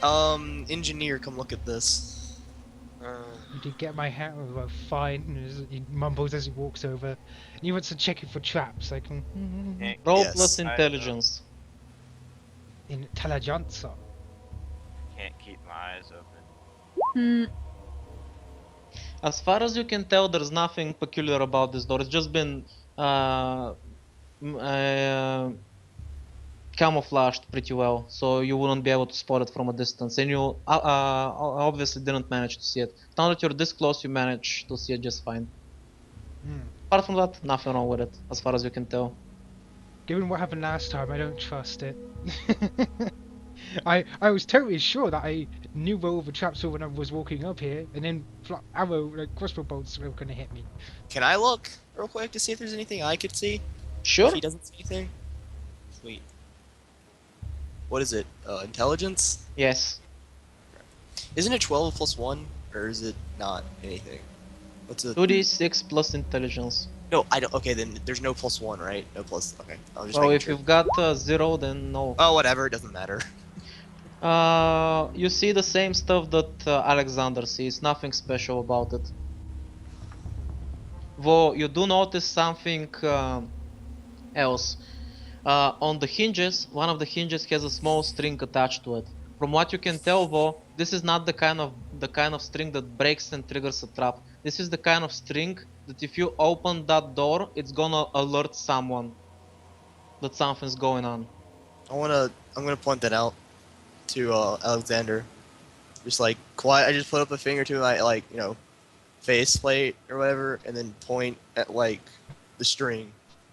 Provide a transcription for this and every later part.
Engineer, come look at this. You did get my hat well, fine. He mumbles as he walks over. And he wants to check it for traps. Like, Can't Roll Yes. plus keep my eyes intelligence. intelligence. open. Can't keep my eyes open. Hmm. As far as you can tell, there's nothing peculiar about this door. It's just been camouflaged pretty well, so you wouldn't be able to spot it from a distance. And you obviously didn't manage to see it. Now that you're this close, you manage to see it just fine. Apart from that, nothing wrong with it, as far as you can tell. Given what happened last time, I don't trust it. I was totally sure that I knew where all the traps were when I was walking up here, and then crossbow bolts were gonna hit me. Can I look real quick to see if there's anything I could see? Sure. If he doesn't see anything? Sweet. What is it? Intelligence? Yes. Isn't it 12 plus 1? Or is it not anything? What's it? 2d6 plus intelligence. No, I don't. Okay, then there's no plus 1, right? No plus. Okay. I'm just Well, making if sure. you've got 0, then no. Oh, whatever. It doesn't matter. You see the same stuff that Alexander sees, nothing special about it. Though you do notice something else. On the hinges, one of the hinges has a small string attached to it. From what you can tell though, this is not the kind of string that breaks and triggers a trap. This is the kind of string that if you open that door, it's gonna alert someone that something's going on. I'm gonna point that out to Alexander. Just like quiet. I just put up a finger to my face plate or whatever, and then point at like the string.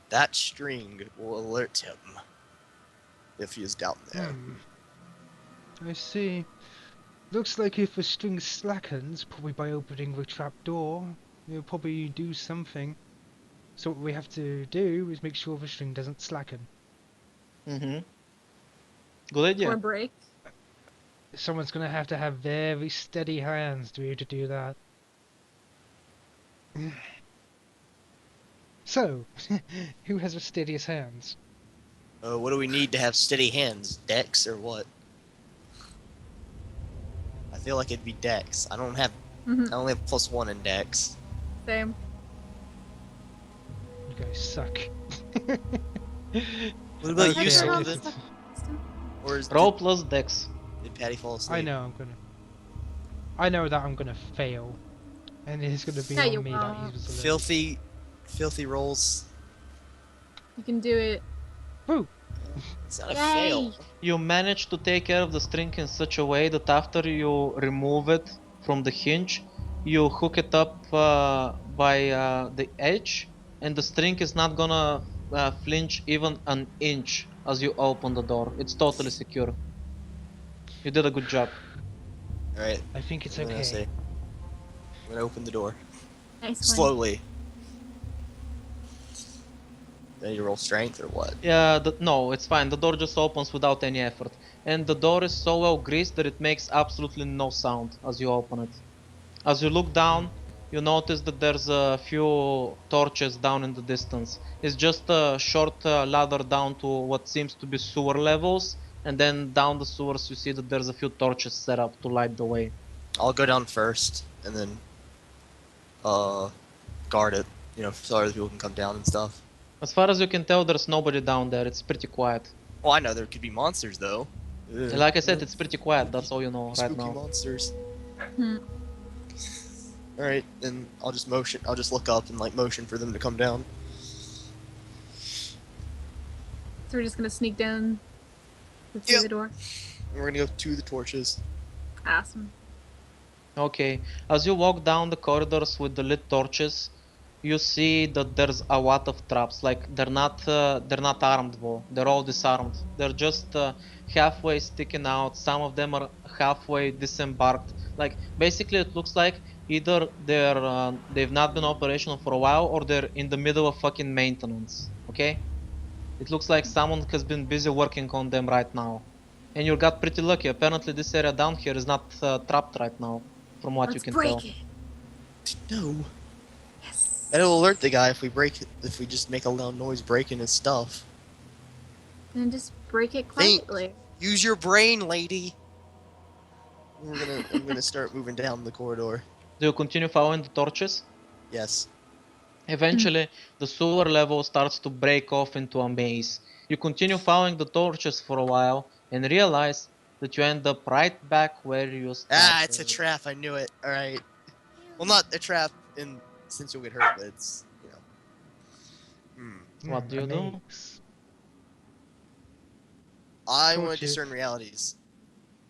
That string will alert him if he is down there. I see. Looks like if the string slackens, probably by opening the trap door, it'll probably do something. So what we have to do is make sure the string doesn't slacken. Mm-hmm. Good idea. Or break. Someone's gonna have to have very steady hands to be able to do that. So, who has the steadiest hands? What do we need to have steady hands? Dex or what? I feel like it'd be Dex. I only have +1 in Dex. Same. You guys suck. What about Okay, you, I Sullivan? guess Or is Roll plus dex. did Patty fall asleep? I know that I'm gonna fail, and it's gonna be Yeah, on you me that he won't. was alone. Filthy rolls. You can do it. Woo! It's not a Yay! fail. You manage to take care of the string in such a way that after you remove it from the hinge, you hook it up by the edge, and the string is not gonna flinch even an inch as you open the door. It's totally secure. You did a good job. Alright, I think it's I'm gonna okay. I'm gonna open the door. Nice one. Slowly. Do I need to roll strength or what? Yeah, no, it's fine. The door just opens without any effort. And the door is so well greased that it makes absolutely no sound as you open it. As you look down, you notice that there's a few torches down in the distance. It's just a short ladder down to what seems to be sewer levels. And then down the sewers you see that there's a few torches set up to light the way. I'll go down first and then guard it, so other people can come down and stuff. As far as you can tell, there's nobody down there. It's pretty quiet. Well, I know there could be monsters though. Ugh. Like I said, it's pretty quiet. That's all you know right Spooky now. monsters. Hmm. Alright, then I'll just look up and motion for them to come down. So we're just gonna sneak down through Yep. the door. And we're gonna go to the torches. Awesome. Okay, as you walk down the corridors with the lit torches, you see that there's a lot of traps. Like they're not armed though. They're all disarmed. They're just halfway sticking out. Some of them are halfway disembarked. Like basically, it looks like either they've not been operational for a while, or they're in the middle of fucking maintenance. Okay, it looks like someone has been busy working on them right now. And you got pretty lucky. Apparently, this area down here is not trapped right now, from what you Let's can break tell. it. No. Yes. And it'll alert the guy if we just make a loud noise breaking his stuff. And just break it Think. quietly. Use your brain, lady. I'm gonna start moving down the corridor. Do you continue following the torches? Yes. Eventually, the sewer level starts to break off into a maze. You continue following the torches for a while and realize that you end up right back where you started. Ah, it's a trap. I knew it. All right. Well, not a trap in since you'll get hurt, but it's What do you do? Maze. I want to Torture. discern realities.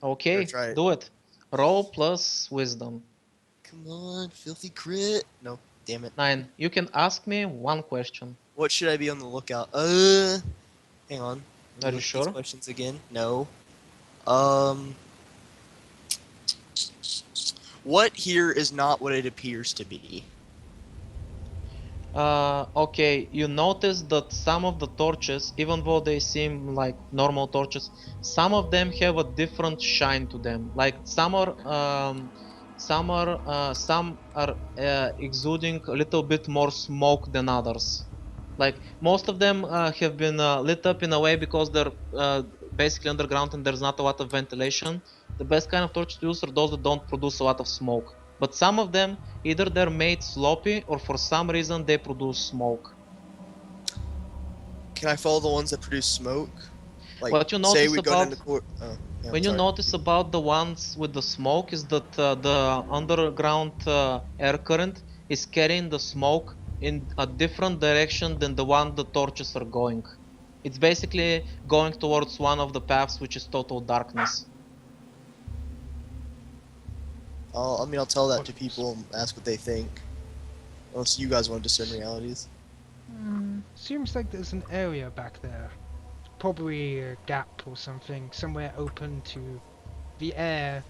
Okay, try it. do it. Roll plus wisdom. Come on, filthy crit. No, damn it. 9. You can ask me one question. What should I be on the lookout? Hang on. Let me Are you look at these sure? questions again. No. What here is not what it appears to be? Okay, you notice that some of the torches, even though they seem like normal torches, some of them have a different shine to them. Like some are exuding a little bit more smoke than others. Like most of them have been lit up in a way because they're basically underground and there's not a lot of ventilation. The best kind of torches to use are those that don't produce a lot of smoke. But some of them, either they're made sloppy or for some reason they produce smoke. Can I follow the ones that produce smoke? Like, What you say notice we go down about- the court. Oh, yeah, When you notice about the ones with the smoke is that the underground air current is carrying the smoke in a different direction than the one the torches are going. It's basically going towards one of the paths, which is total darkness. I'll tell that to people and ask what they think. Unless you guys want to discern realities. Seems like there's an area back there. Probably a gap or something, somewhere open to the air.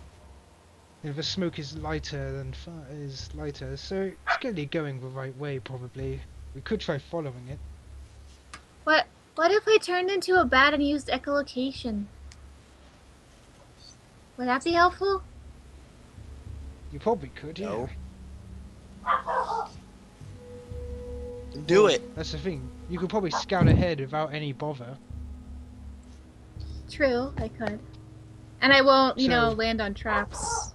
If the smoke is lighter than is lighter, so it's clearly going the right way. Probably we could try following it. What if I turned into a bat and used echolocation? Would that be helpful? You probably could, yeah. No. Do Well, it. That's the thing. You could probably scout ahead without any bother. True, I could. And I won't, So- land on traps.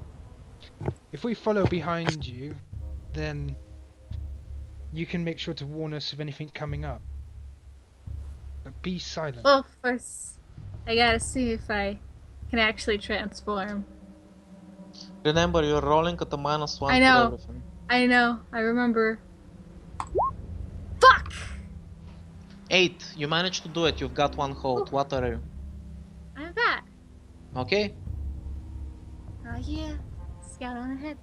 If we follow behind you, then you can make sure to warn us of anything coming up. But be silent. Well, first, I gotta see if I can actually transform. Remember, you're rolling at a -1 I know. for everything. I know, I remember. Fuck! 8. You managed to do it. You've got 1 hold. What are you? I'm a bat. Okay. Oh yeah. Scout on ahead.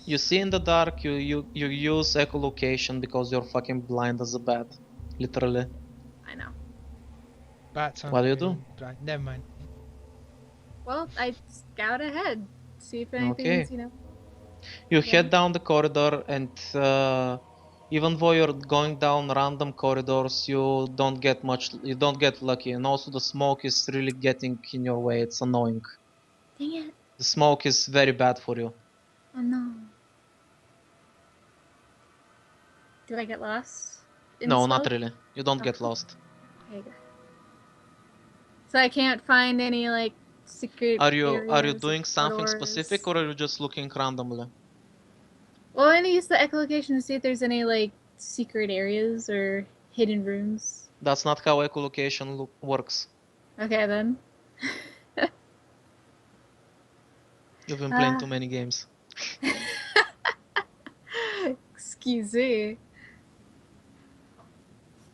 You see in the dark. You use echolocation because you're fucking blind as a bat. Literally. I know. Bats aren't What do you really do? blind. Never mind. Well, I scout ahead. See if anything's, You Okay. head down the corridor and even though you're going down random corridors, you don't get lucky, and also the smoke is really getting in your way. It's annoying. Dang it. The smoke is very bad for you. Oh no. Did I get lost? in No, the not smoke? really. You don't get Oh. lost. Okay, good. So I can't find any secret Are you areas or doing something corridors? specific, or are you just looking randomly? Well, I'm gonna use the echolocation to see if there's any secret areas or hidden rooms. That's not how echolocation works. Okay then. You've been playing Ah. too many games. Excuse me.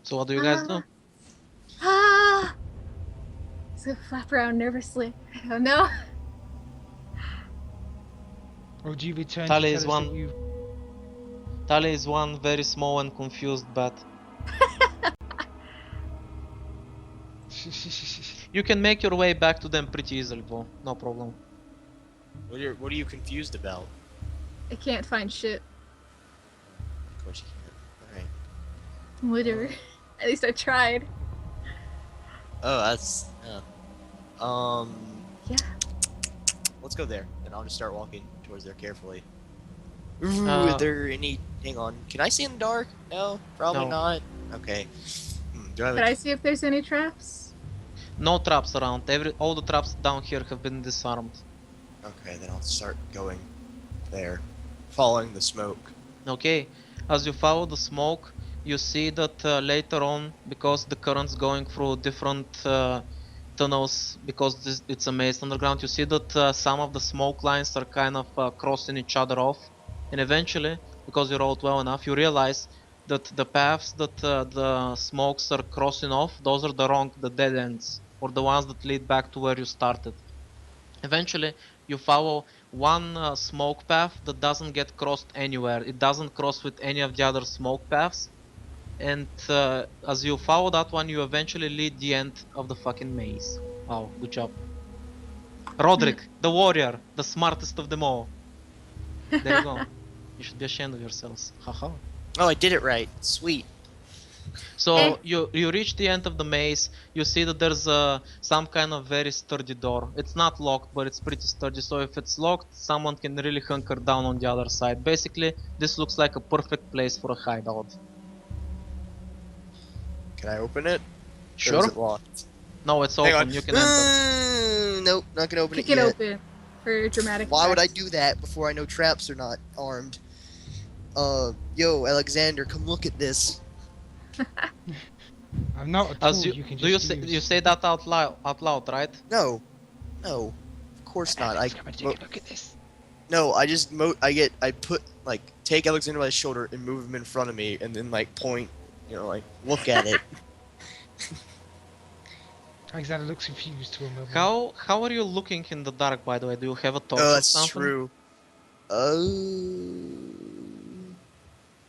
So what do you guys do? Ah! So flap around nervously. I don't know. Or do you return Tally to is tell us that one. you... Tali is one very small and confused bat. You can make your way back to them pretty easily, though. No problem. What are you confused about? I can't find shit. Of course you can't. Alright. Whatever. At least I tried. Oh, that's Yeah. let's go there. And I'll just start walking towards there carefully. Ooh, Uh, are there any hang on. Can I see in the dark? No? Probably No. not. Okay. Do I have Could a I see if there's any traps? No traps around. All the traps down here have been disarmed. Okay, then I'll start going there, following the smoke. Okay, as you follow the smoke, you see that later on, because the current's going through different tunnels, because it's a maze underground, you see that some of the smoke lines are kind of crossing each other off. And eventually, because you rolled well enough, you realize that the paths that the smokes are crossing off, those are the dead ends, or the ones that lead back to where you started. Eventually, you follow one smoke path that doesn't get crossed anywhere. It doesn't cross with any of the other smoke paths. And as you follow that one, you eventually lead the end of the fucking maze. Oh, good job. Roderick, the warrior, the smartest of them all. There you go. You should be ashamed of yourselves. Haha. Oh, I did it right. Sweet. So you reach the end of the maze. You see that there's some kind of very sturdy door. It's not locked, but it's pretty sturdy. So if it's locked, someone can really hunker down on the other side. Basically, this looks like a perfect place for a hideout. Can I open it? Or Sure. is it locked? No, it's Hang open. on. You can enter. Nope, not gonna open Kick it it yet. open for dramatic Why would I effect. do that before I know traps are not armed? Yo, Alexander, come look at this. I'm not a As tool you you can do you just say use. you say that out loud, right? No, of course not. Alex, come and take a look at this. No, I just take Alexander by his shoulder and move him in front of me, and then like point, like look at it. Alexander looks confused to a moment. How are you looking in the dark, by the way? Do you have a torch or That's something? true.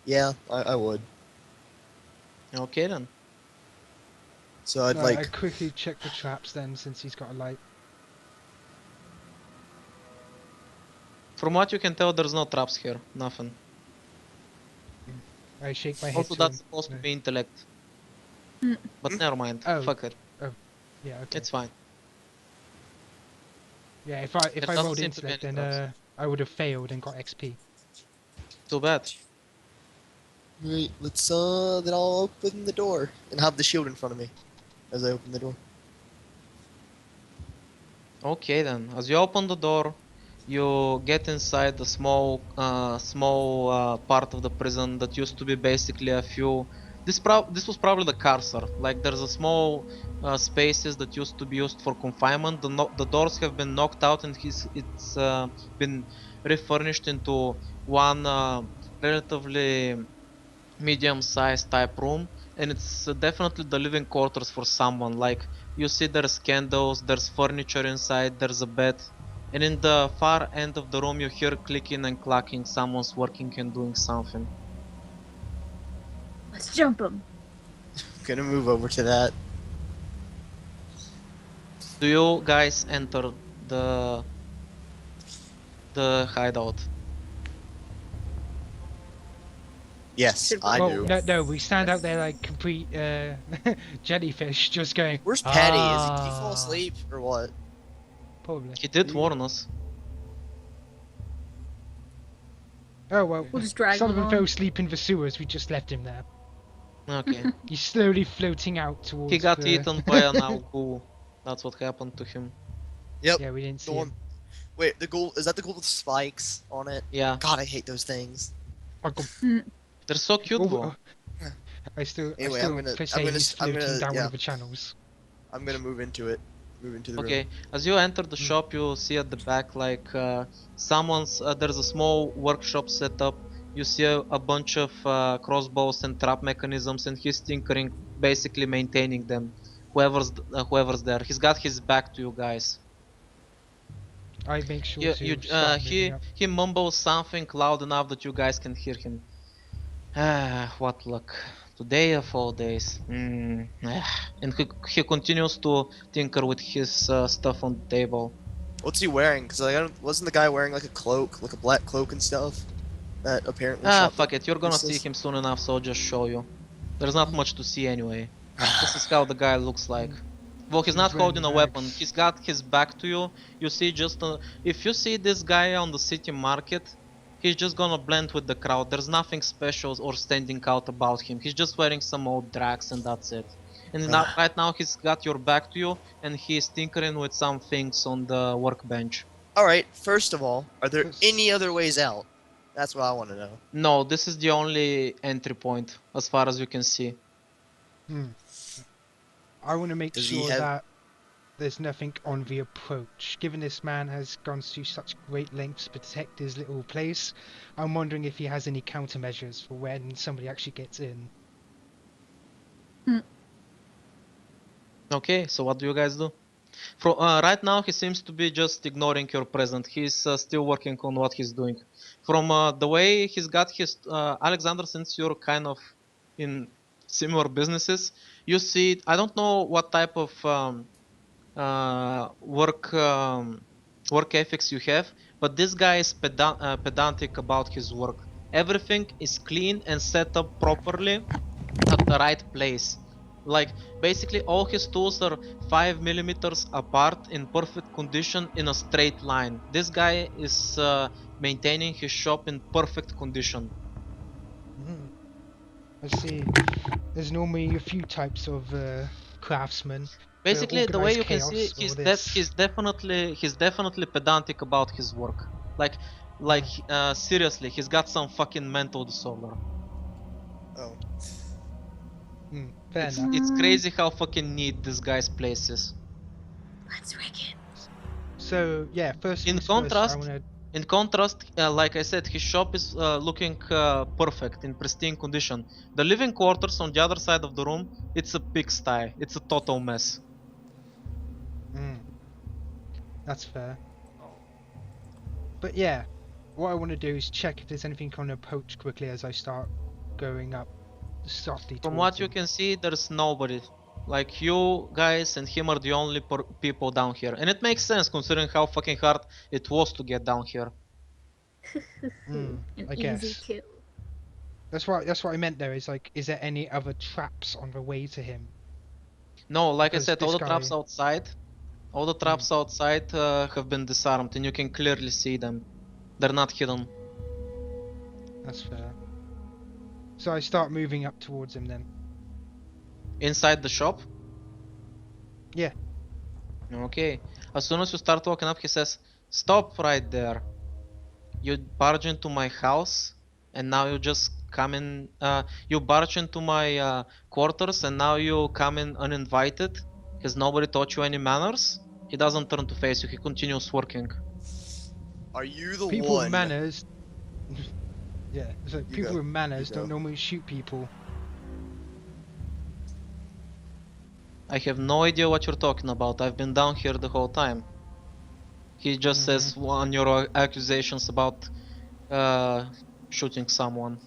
Yeah, I would. Okay then. So I'd I like. quickly check the traps then, since he's got a light. From what you can tell, there's no traps here. Nothing. I shake my head Also, to that's him. supposed to No. be intellect. But Hmm? never mind. Oh. Fuck it. Yeah, okay. It's fine. Yeah, if I doesn't rolled seem to be intellect, any then traps. I would have failed and got XP. Too bad. Right, let's then I'll open the door and have the shield in front of me as I open the door. Okay then. As you open the door, you get inside the small part of the prison that used to be basically a few. This was probably the carcer. Like there's a small spaces that used to be used for confinement. The doors have been knocked out and it's been refurnished into one relatively medium-sized type room, and it's definitely the living quarters for someone. Like you see there's candles, there's furniture inside, there's a bed, and in the far end of the room you hear clicking and clacking. Someone's working and doing something. Let's jump him. Gonna move over to that. Do you guys enter the hideout? Yes, Should we- I Well, do. no, we stand out there like complete jellyfish, just going. Where's Patty? Did he fall "Ah." asleep or what? Probably. He did warn us. Oh well. We'll just drag him Sullivan along. fell asleep in the sewers. We just left him there. Okay. He's slowly floating out towards. He got the... eaten by an owl ghoul. That's what happened to him. Yep. Yeah, we didn't The see one. him. Wait, the ghoul is that the ghoul with spikes on it? Yeah. God, I hate those things. I got- They're so cute Oh, though. I still Anyway, say I'm gonna- he's I'm floating gonna- down one yeah. of the channels. I'm gonna move into it. Move into the room. Okay, as you enter the shop, you see at the back like there's a small workshop set up. You see a bunch of crossbows and trap mechanisms, and he's tinkering, basically maintaining them. Whoever's there, he's got his back to you guys. I make sure to start moving up. He mumbles something loud enough that you guys can hear him. Ah, what luck. Today of all days. And he continues to tinker with his stuff on the table. What's he wearing? Because wasn't the guy wearing like a cloak, like a black cloak and stuff? That apparently. Ah, shot fuck it, you're gonna see useless. him soon enough, so I'll just show you. There's not much to see anyway. This is how the guy looks like. Well, he's not He's wearing holding a weapon. rags. He's got his back to you. You see if you see this guy on the city market, he's just gonna blend with the crowd. There's nothing special or standing out about him. He's just wearing some old drags and that's it. And right now he's got your back to you and he's tinkering with some things on the workbench. All right. First of all, are there Let's- any other ways out? That's what I want to know. No, this is the only entry point as far as you can see. Hmm. I want to make Does he sure have- that there's nothing on the approach. Given this man has gone to such great lengths to protect his little place, I'm wondering if he has any countermeasures for when somebody actually gets in. Okay, so what do you guys do? Right now, he seems to be just ignoring your presence. He's still working on what he's doing. From the way he's got his Alexander, since you're kind of in similar businesses, you see. I don't know what type of work ethics you have, but this guy is pedantic about his work. Everything is clean and set up properly at the right place. Like basically all his tools are 5 millimeters apart in perfect condition in a straight line. This guy is maintaining his shop in perfect condition. Hmm. I see. There's normally a few types of craftsmen. Basically, the way Organized you can see, chaos or this. he's definitely pedantic about his work. Like seriously, he's got some fucking mental disorder. Oh, Fair It's enough. it's crazy how fucking neat this guy's place is. Let's wreck it. So yeah, first In things first. I contrast, want to. In contrast, like I said, his shop is looking perfect in pristine condition. The living quarters on the other side of the room, it's a pigsty. It's a total mess. That's fair. But yeah, what I want to do is check if there's anything on the approach quickly as I start going up softly From towards what you him. can see, there's nobody. Like you guys and him are the only people down here. And it makes sense considering how fucking hard it was to get down here. An I easy guess. kill. That's what I meant there. Is like, is there any other traps on the way to him? No, like I Because said, all this the traps guy. outside, have been disarmed and you can clearly see them. They're not hidden. That's fair. So I start moving up towards him then. Inside the shop? Yeah. Okay. As soon as you start walking up, he says, "Stop right there. You barge into my house, and now you just come in. You barge into my quarters, and now you come in uninvited. Has nobody taught you any manners?" He doesn't turn to face you. He continues working. are you the People with one? manners. Yeah. So You people go. with manners You go. don't normally shoot people. I have no idea what you're talking about. I've been down here the whole time. He just says on your accusations about shooting someone.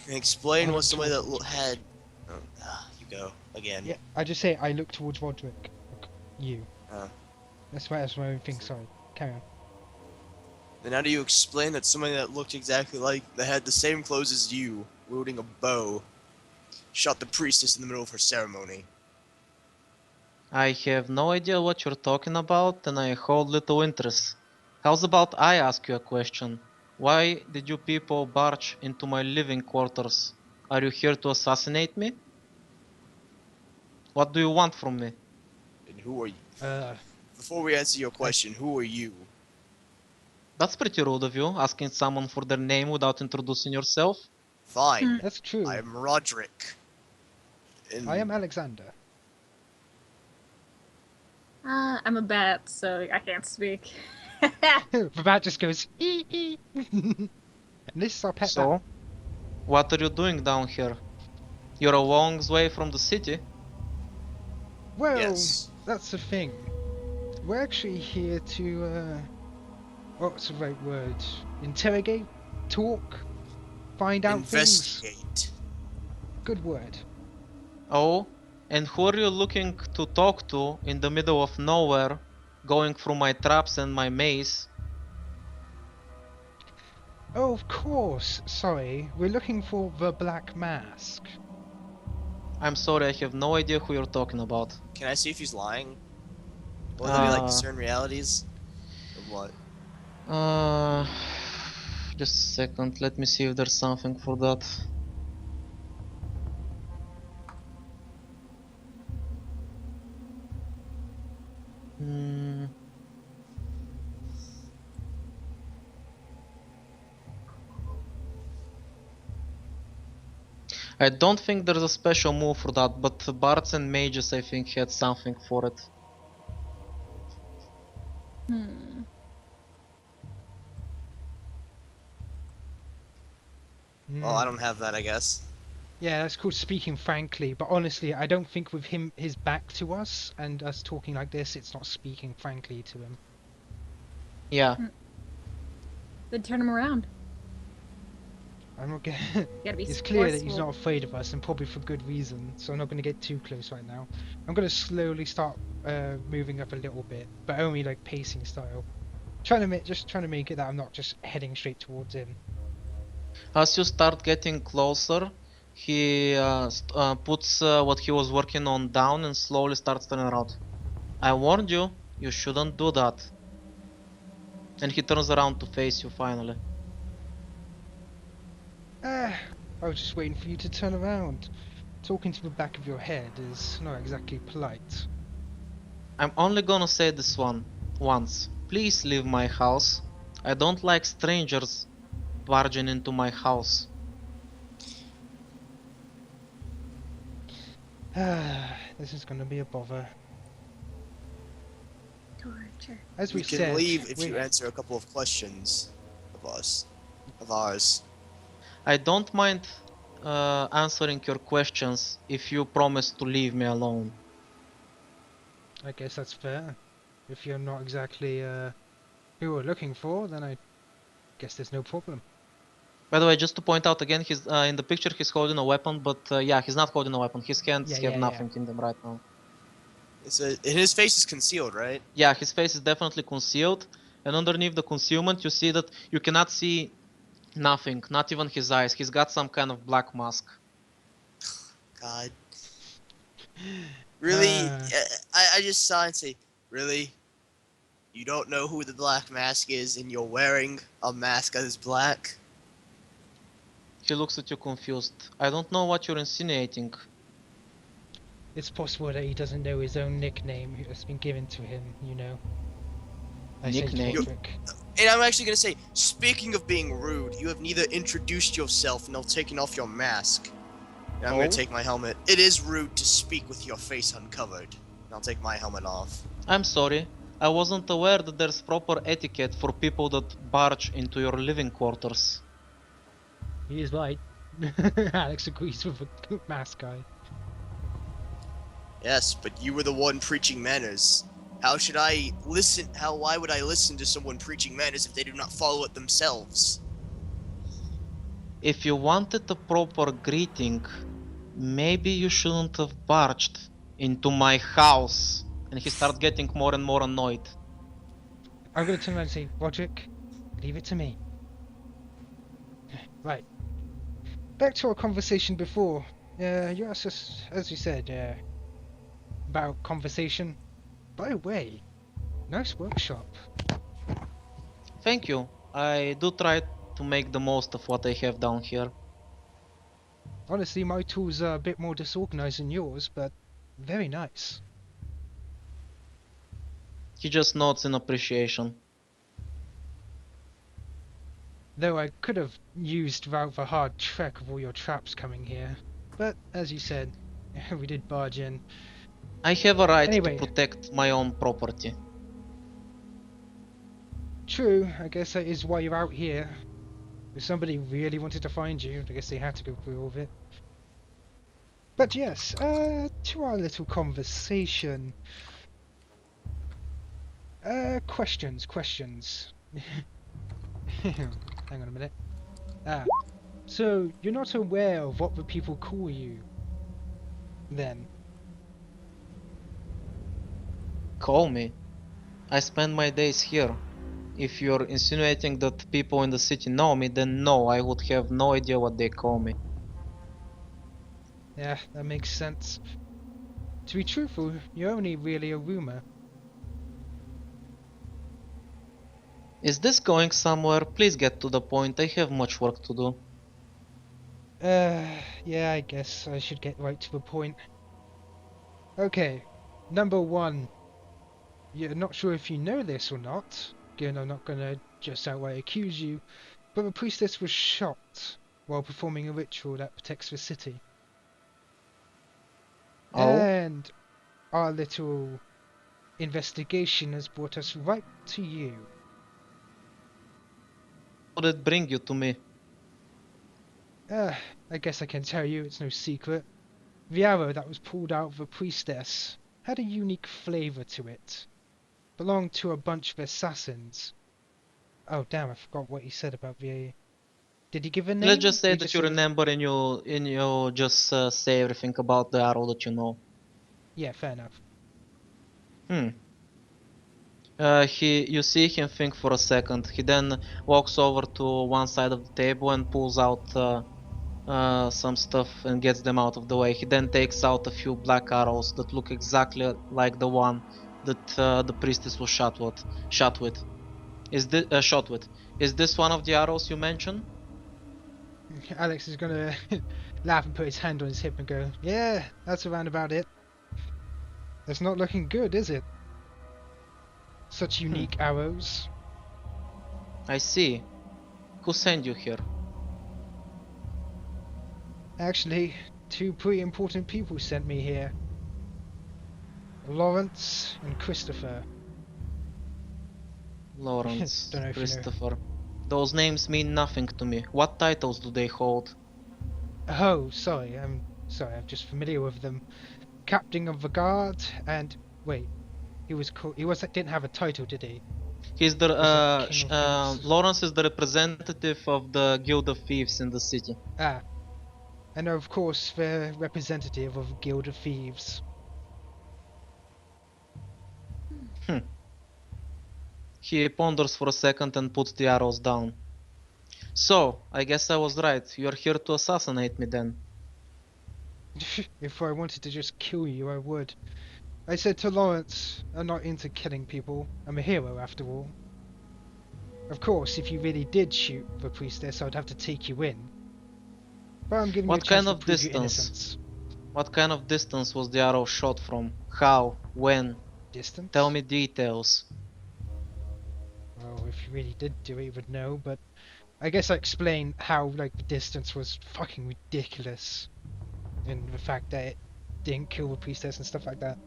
Explain I what look somebody that towards had. Oh, you go again. Yeah. I just say I look towards Roderick. You. Uh. That's my own thing. Sorry. Carry on. Then how do you explain that somebody that looked exactly like that had the same clothes as you, wielding a bow, shot the priestess in the middle of her ceremony? I have no idea what you're talking about, and I hold little interest. How's about I ask you a question? Why did you people barge into my living quarters? Are you here to assassinate me? What do you want from me? And who are you? Uh. Before we answer your question, who are you? That's pretty rude of you, asking someone for their name without introducing yourself. Fine. That's true. I am Roderick. And I am Alexander. I'm a bat, so I can't speak. The bat just goes. And this is our pet bat. So, what are you doing down here? You're a long way from the city. Well, Yes. that's the thing. We're actually here to, what's the right word? Interrogate? Talk? Find out things? Investigate. Good word. Oh, and who are you looking to talk to in the middle of nowhere, going through my traps and my maze? Oh, of course. Sorry. We're looking for the Black Mask. I'm sorry, I have no idea who you're talking about. Can I see if he's lying? Will there be like Uh, discern realities? Or what? Just a second, let me see if there's something for that. I don't think there's a special move for that, but bards and mages I think had something for it. Hmm. Well, I Hmm. don't have that, I guess. Yeah, that's called speaking frankly, but honestly, I don't think with his back to us and us talking like this, it's not speaking frankly to him. Yeah. Then turn him around. I'm not gonna. You gotta be It's clear that he's forceful. not afraid of us, and probably for good reason. So I'm not gonna get too close right now. I'm gonna slowly start moving up a little bit, but only like pacing style. Just trying to make it that I'm not just heading straight towards him. As you start getting closer, he puts what he was working on down and slowly starts turning around. I warned you, you shouldn't do that. And he turns around to face you finally. Ah, I was just waiting for you to turn around. Talking to the back of your head is not exactly polite. I'm only gonna say this once. Please leave my house. I don't like strangers barging into my house. Ah, this is gonna be a bother. Torture. As We we can said, leave if you answer a couple of questions of ours. I don't mind answering your questions if you promise to leave me alone. I guess that's fair. If you're not exactly who we're looking for, then I guess there's no problem. By the way, just to point out again, he's in the picture he's holding a weapon, but yeah, he's not holding a weapon. His hands have Yeah. nothing in them right now. And his face is concealed, right? Yeah, his face is definitely concealed, and underneath the concealment you see that you cannot see nothing, not even his eyes. He's got some kind of black mask. God. Really? Uh, I just saw and say, really? You don't know who the Black Mask is and you're wearing a mask that is black? He looks at you confused. I don't know what you're insinuating. it's possible that he doesn't know his own nickname that's been given to him, you know. I say Nickname? Todrick. And I'm actually gonna say, speaking of being rude, you have neither introduced yourself nor taken off your mask. And I'm Oh? gonna take my helmet. It is rude to speak with your face uncovered. And I'll take my helmet off. I'm sorry. I wasn't aware that there's proper etiquette for people that barge into your living quarters. He is right. Alex agrees with the mask guy. Yes, but you were the one preaching manners. How should I listen? Why would I listen to someone preaching manners if they do not follow it themselves? If you wanted a proper greeting, maybe you shouldn't have barged into my house. And he starts getting more and more annoyed. I'm gonna turn around and say, Roderick, leave it to me. Right. Back to our conversation before. You asked us, as you said, about conversation. By the way, nice workshop. Thank you. I do try to make the most of what I have down here. Honestly, my tools are a bit more disorganized than yours, but very nice. He just nods in appreciation. Though I could have used rather hard trek of all your traps coming here. But, as you said, we did barge in. I have a right Anyway. to protect my own property. True, I guess that is why you're out here. If somebody really wanted to find you, I guess they had to go through all of it. But yes, to our little conversation. Questions. Hang on a minute. So you're not aware of what the people call you, then? Call me. I spend my days here. If you're insinuating that people in the city know me, then no, I would have no idea what they call me. Yeah, that makes sense. To be truthful, you're only really a rumor. Is this going somewhere? Please get to the point, I have much work to do. Yeah, I guess I should get right to the point. Okay, number one. You're not sure if you know this or not. Again, I'm not gonna just outright accuse you, but the priestess was shot while performing a ritual that protects the city. Oh, And our little investigation has brought us right to you. how did it bring you to me? I guess I can tell you it's no secret. The arrow that was pulled out of the priestess had a unique flavor to it. Belonged to a bunch of assassins. Oh damn, I forgot what he said about the... Did he give a name? Let's just say He that just you said it was... remember and you just say everything about the arrow that you know. Yeah, fair enough. Hmm. You see him think for a second. He then walks over to one side of the table and pulls out some stuff and gets them out of the way. He then takes out a few black arrows that look exactly like the one that the priestess was shot with. Shot with? Is this one of the arrows you mentioned? Alex is gonna laugh and put his hand on his hip and go, yeah, that's around about it. That's not looking good, is it? Such unique arrows. I see. Who sent you here? Actually, two pretty important people sent me here. Lawrence and Christopher. Lawrence, Don't know if you know. Christopher. Those names mean nothing to me. What titles do they hold? Oh, sorry, I'm just familiar with them. Captain of the Guard and... Wait, he was called... didn't have a title, did he? He's the Was it King of Thieves? Lawrence is the representative of the Guild of Thieves in the city. Ah, and of course the representative of Guild of Thieves. He ponders for a second and puts the arrows down. So, I guess I was right. You're here to assassinate me then. If I wanted to just kill you, I would. I said to Lawrence, I'm not into killing people. I'm a hero after all. Of course, if you really did shoot the priestess, I'd have to take you in. But I'm giving you a What chance kind to of prove your distance? innocence. What kind of distance was the arrow shot from? How? When? Distance? Tell me details. Well, if you really did do it, you would know, but I guess I explained how, like, the distance was fucking ridiculous. And the fact that it didn't kill the priestess and stuff like that.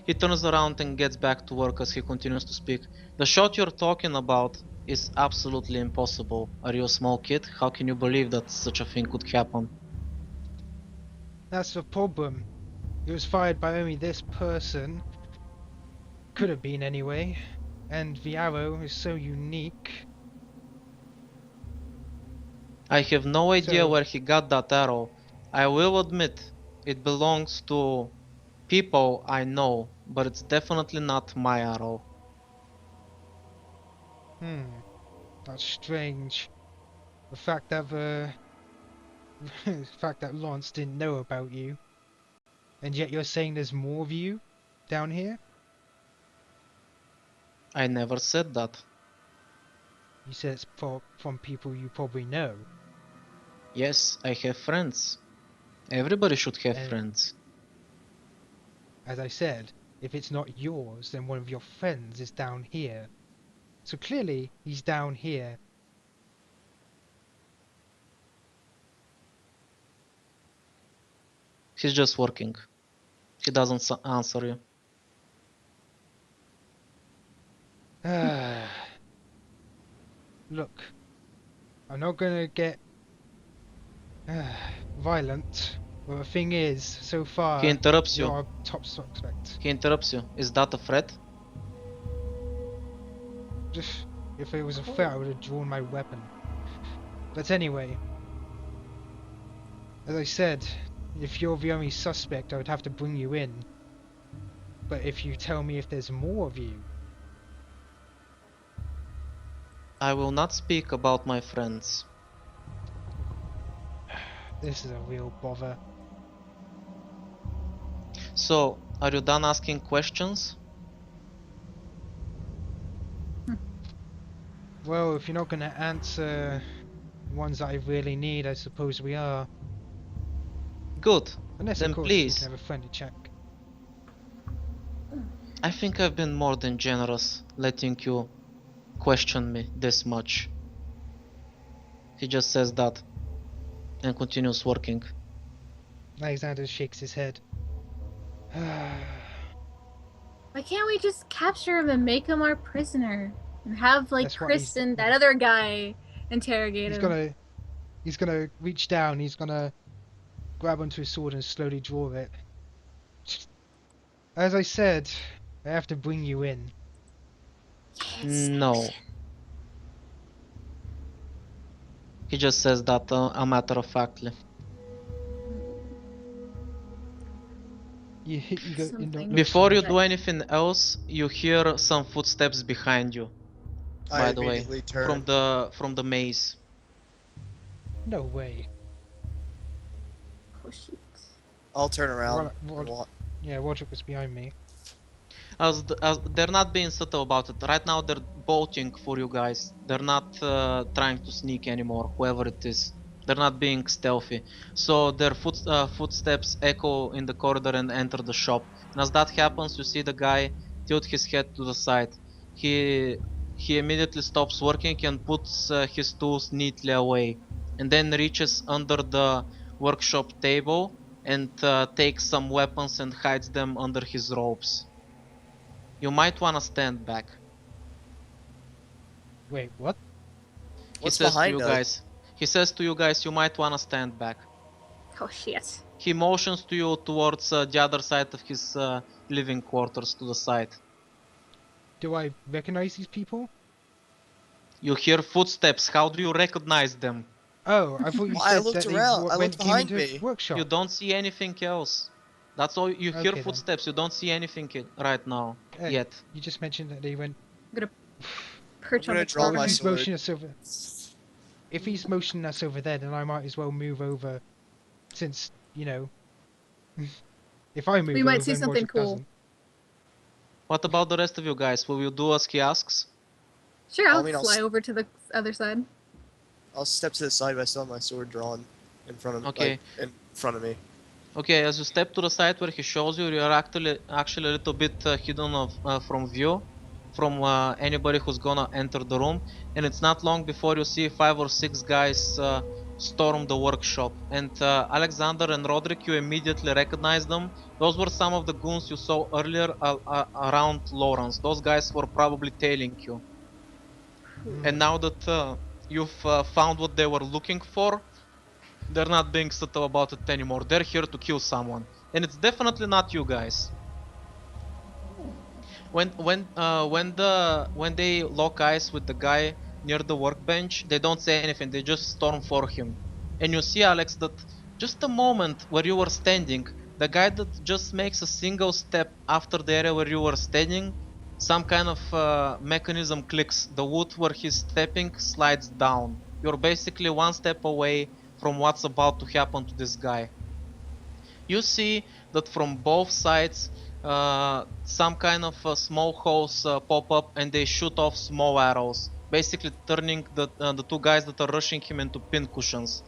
He turns around and gets back to work as he continues to speak. The shot you're talking about is absolutely impossible. Are you a small kid? How can you believe that such a thing could happen? That's the problem. It was fired by only this person. Could have been anyway. And the arrow is so unique. I have no idea So- where he got that arrow. I will admit, it belongs to people I know, but it's definitely not my arrow. That's strange. The fact that the fact that Lawrence didn't know about you. And yet you're saying there's more of you down here? I never said that. You said it's from people you probably know. Yes, I have friends. Everybody should have And friends. as I said, if it's not yours, then one of your friends is down here. So clearly, he's down here. He's just working. He doesn't answer you. Look, I'm not gonna get violent, but the thing is, so far, He interrupts you're you. our top suspect. He interrupts you. Is that a threat? If it was a threat, I would have drawn my weapon. But anyway, as I said, if you're the only suspect, I would have to bring you in. But if you tell me if there's more of you... I will not speak about my friends. This is a real bother. So, are you done asking questions? Well, if you're not gonna answer ones that I really need, I suppose we are. Good. Unless, Then of course, please. we can have a friendly check. I think I've been more than generous letting you question me this much. He just says that and continues working. Alexander shakes his head. Why can't we just capture him and make him our prisoner? And have, like, That's what Chris and that other guy interrogate he's him. gonna reach down. He's gonna grab onto his sword and slowly draw it. As I said, I have to bring you in. Yes, No. action. He just says that a matter of factly. You go in the Something. Before you that- do anything else, you hear some footsteps behind you. I By the way, immediately turn. from the maze. No way. Oh, shoot. I'll turn around. Rod- Yeah, Roderick was behind me. As they're not being subtle about it. Right now they're bolting for you guys. They're not trying to sneak anymore, whoever it is. They're not being stealthy. So their footsteps echo in the corridor and enter the shop. And as that happens, you see the guy tilt his head to the side. He immediately stops working and puts his tools neatly away. And then reaches under the workshop table and takes some weapons and hides them under his robes. You might wanna stand back. Wait, what? What's He says to behind you us? guys. He says to you guys, you might wanna stand back. Oh, shit. He motions to you towards the other side of his living quarters, to the side. Do I recognize these people? You hear footsteps. How do you recognize them? Oh, I thought you Well, I said looked that they around. I went looked came behind into me. the workshop. You don't see anything else. That's all. You hear Okay, then. footsteps. You don't see anything right now Hey, yet. You just mentioned that they went. Perch I'm on gonna the draw corner. my He's sword. motioning us over. If he's motioning us over there, then I might as well move over, since if I move We over, might see then something Roderick cool. doesn't. What about the rest of you guys? Will you do as he asks? Sure, I'll I mean, I'll fly s- over to the other side. I'll step to the side, but I still have my sword drawn in front of Okay. like, in front of me. Okay, as you step to the side where he shows you, you are actually a little bit hidden from view from anybody who's gonna enter the room, and it's not long before you see 5 or 6 guys storm the workshop. And Alexander and Roderick, you immediately recognize them. Those were some of the goons you saw earlier around Lawrence. Those guys were probably tailing you. And now that you've found what they were looking for, they're not being subtle about it anymore. They're here to kill someone, and it's definitely not you guys. When they lock eyes with the guy near the workbench, they don't say anything. They just storm for him. And you see, Alex, that just a moment where you were standing, the guy that just makes a single step after the area where you were standing, some kind of mechanism clicks. The wood where he's stepping slides down. You're basically one step away from what's about to happen to this guy. You see that from both sides some kind of small holes pop up and they shoot off small arrows, basically turning the two guys that are rushing him into pincushions.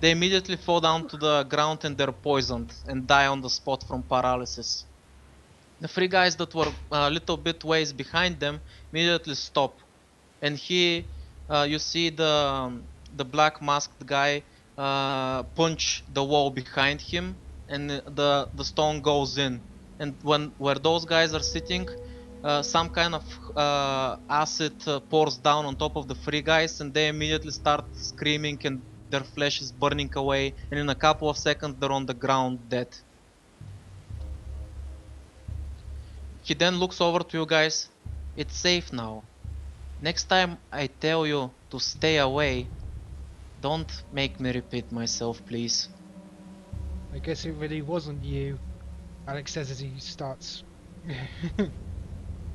They immediately fall down to the ground and they're poisoned and die on the spot from paralysis. The 3 guys that were a little bit ways behind them immediately stop, and you see the black masked guy punch the wall behind him, and the stone goes in. And where those guys are sitting, some kind of acid pours down on top of the 3 guys, and they immediately start screaming, and their flesh is burning away. And in a couple of seconds, they're on the ground dead. He then looks over to you guys. It's safe now. Next time I tell you to stay away, don't make me repeat myself, please. I guess it really wasn't you, Alex says as he starts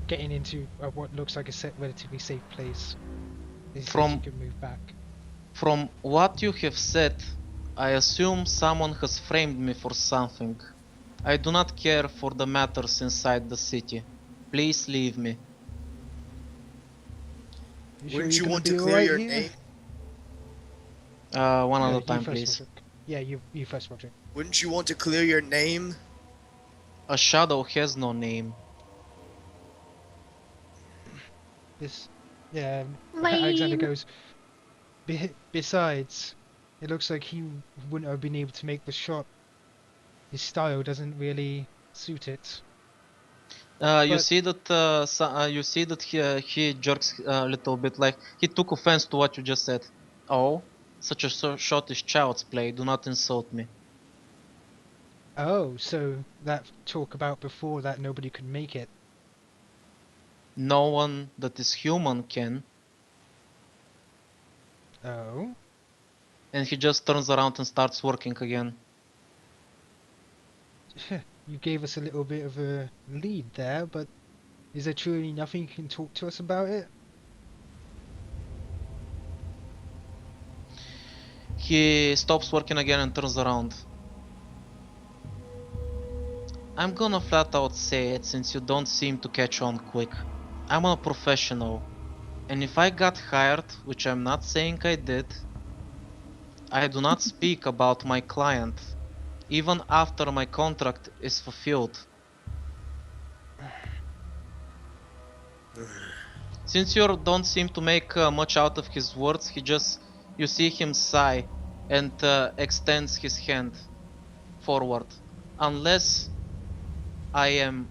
getting into what looks like a relatively safe place. He says you can move back. From what you have said, I assume someone has framed me for something. I do not care for the matters inside the city. Please leave me. Wouldn't you you're want gonna to be clear alright your here? name? One at You a time, first, please. Roderick. Yeah, you first, Roderick. Wouldn't you want to clear your name? A shadow has no name. Alexander Lame. goes. Besides, it looks like he wouldn't have been able to make the shot. His style doesn't really suit it. You But- see that you see that he jerks a little bit, like he took offense to what you just said. Oh, such a shortish child's play. Do not insult me. Oh, so that talk about before that nobody could make it. No one that is human can. Oh, And he just turns around and starts working again. you gave us a little bit of a lead there, but is there truly nothing you can talk to us about it? He stops working again and turns around. I'm gonna flat out say it since you don't seem to catch on quick. I'm a professional. And if I got hired, which I'm not saying I did, I do not speak about my client, even after my contract is fulfilled. Since you don't seem to make much out of his words, you see him sigh and extends his hand forward. Unless I am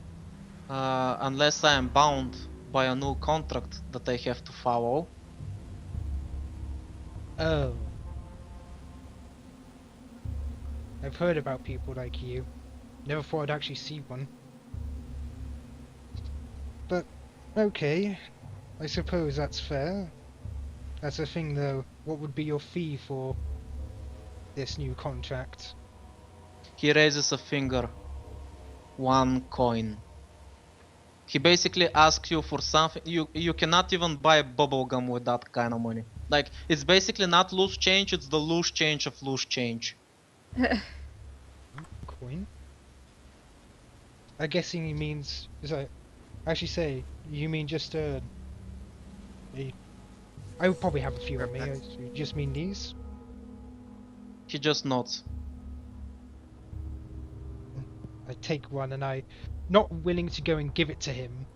bound by a new contract that I have to follow. Oh. I've heard about people like you. Never thought I'd actually see one. But, okay. I suppose that's fair. That's the thing though. What would be your fee for this new contract? He raises a finger. 1 coin. He basically asks you for something. You cannot even buy bubblegum with that kind of money. Like, it's basically not loose change, it's the loose change of loose change. Coin? I'm guessing he means... Is that... Actually say, you mean just I would probably have a few on me. You just mean these? He just nods. I take one and I... Not willing to go and give it to him.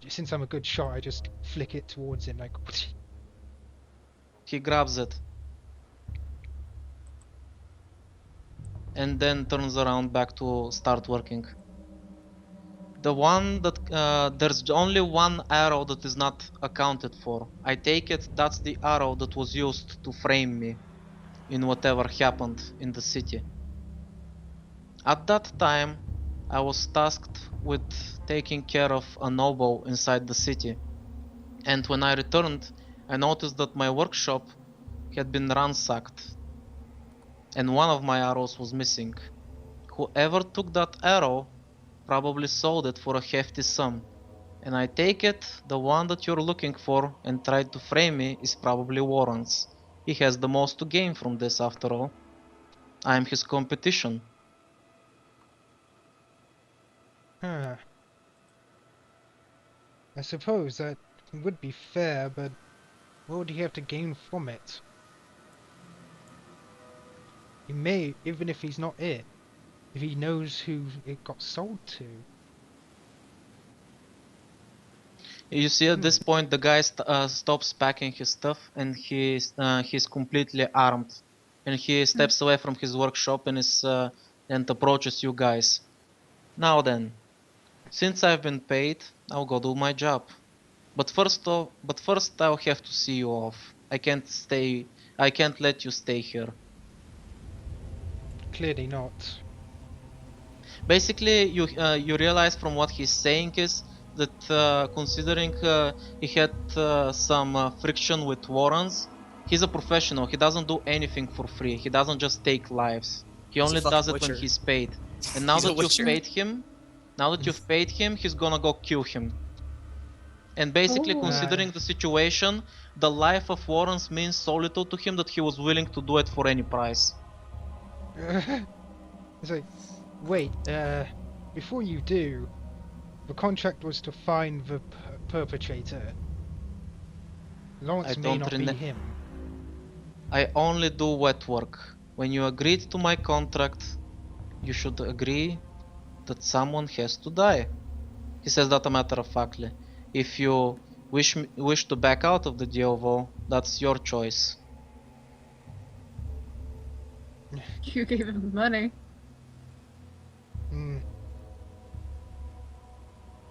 Since I'm a good shot, I just flick it towards him like... He grabs it. And then turns around back to start working. The one that there's only one arrow that is not accounted for. I take it that's the arrow that was used to frame me in whatever happened in the city. At that time, I was tasked with taking care of a noble inside the city. And when I returned, I noticed that my workshop had been ransacked. And one of my arrows was missing. Whoever took that arrow probably sold it for a hefty sum. And I take it the one that you're looking for and tried to frame me is probably Warren's. He has the most to gain from this after all. I am his competition. Huh. I suppose that would be fair, but what would he have to gain from it? He may, even if he's not it, if he knows who it got sold to. You see, at this point, the guy stops packing his stuff and he's completely armed, and he steps away from his workshop and approaches you guys. Now then, since I've been paid, I'll go do my job. But first I'll have to see you off. I can't let you stay here. Clearly not. Basically, you realize from what he's saying is that considering he had some friction with Warrens, he's a professional. He doesn't do anything for free. He doesn't just take lives. He He's a only fucking does it when witcher. he's paid. And now He's a that you've witcher. paid him, he's gonna go kill him. And basically, Oh. considering the situation, the life of Warrens means so little to him that he was willing to do it for any price. It's like, wait, before you do, the contract was to find the perpetrator. Lawrence may don't not be rene- him. I only do wet work. When you agreed to my contract, you should agree that someone has to die. He says that matter-of-factly. If you wish to back out of the deal, though, that's your choice. You gave him money. Hmm.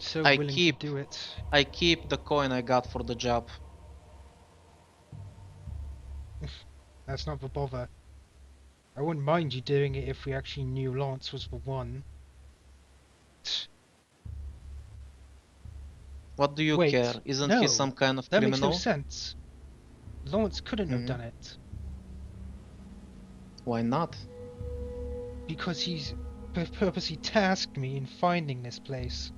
so I willing keep- to do it. I keep the coin I got for the job. That's not the bother. I wouldn't mind you doing it if we actually knew Lance was the one. What do you Wait, care? Isn't no, he some kind of that makes no criminal? sense. Lance couldn't have Mhm. done it Why not? because he's purposely tasked me in finding this place.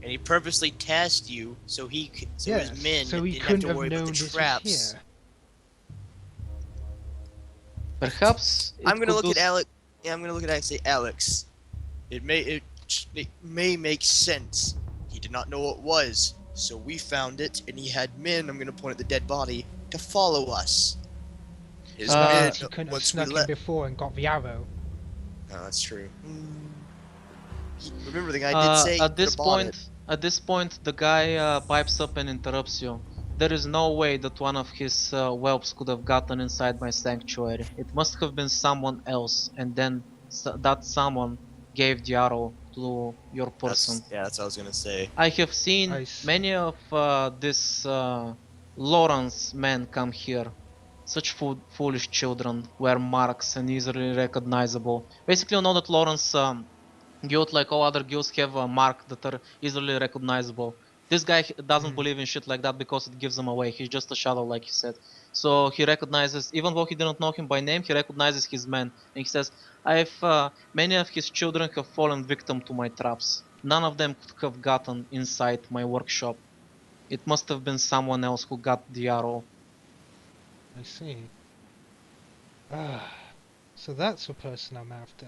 And he purposely tasked you so so Yes, his men so he didn't have couldn't to have worry about known the this was traps. here. Perhaps it I'm gonna could look do at Alex. Yeah, I'm gonna look at Alex and say, Alex, it may make sense. He did not know what it was, so we found it, and he had men. I'm gonna point at the dead body to follow us. His So that Uh, men. means he couldn't have Once we snuck in let. before and got the arrow. No, that's true. Remember, the guy did say he At could this have bought it. point, the guy pipes up and interrupts you. There is no way that one of his whelps could have gotten inside my sanctuary. It must have been someone else, and then that someone gave the arrow to your person. That's what I was gonna say. I have seen I see. many of this Lawrence men come here. Such foolish children, wear marks and easily recognizable. Basically, you know that Lawrence guild, like all other guilds, have a mark that are easily recognizable. This guy doesn't believe in shit like that because it gives him away. He's just a shadow, like you said. So he recognizes, even though he didn't know him by name, he recognizes his men. And he says, "I've many of his children have fallen victim to my traps. None of them could have gotten inside my workshop. It must have been someone else who got the arrow." I see. Ah, so that's the person I'm after.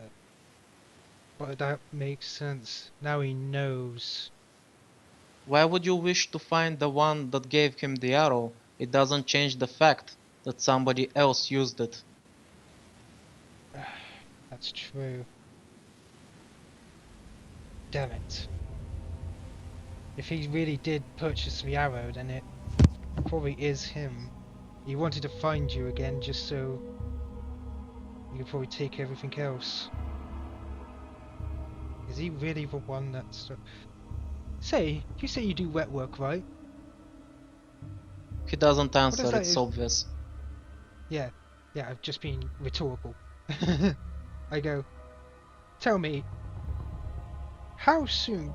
But that makes sense. Now he knows. Why would you wish to find the one that gave him the arrow? It doesn't change the fact that somebody else used it. That's true. Damn it. If he really did purchase the arrow, then it probably is him. He wanted to find you again just so you could probably take everything else. Is he really the one that's... Say, you say you do wet work, right? He doesn't answer, that it's is- obvious. Yeah, I've just been rhetorical. I go, tell me, how soon,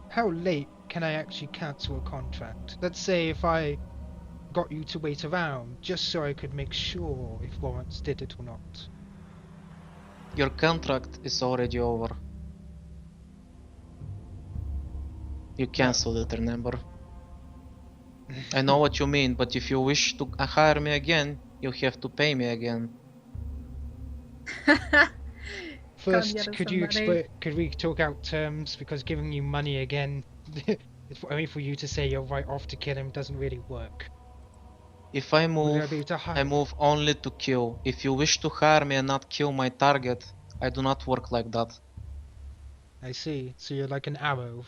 how late can I actually cancel a contract? Let's say if I got you to wait around, just so I could make sure if Lawrence did it or not. Your contract is already over. You cancelled it, remember? I know what you mean, but if you wish to hire me again, you have to pay me again. First, Can't get could you somebody. explain? Could we talk out terms? Because giving you money again, it's only for you to say you're right off to kill him doesn't really work. If I Will I move, be able to hire I you? move only to kill. If you wish to hire me and not kill my target, I do not work like that. I see. So you're like an arrow.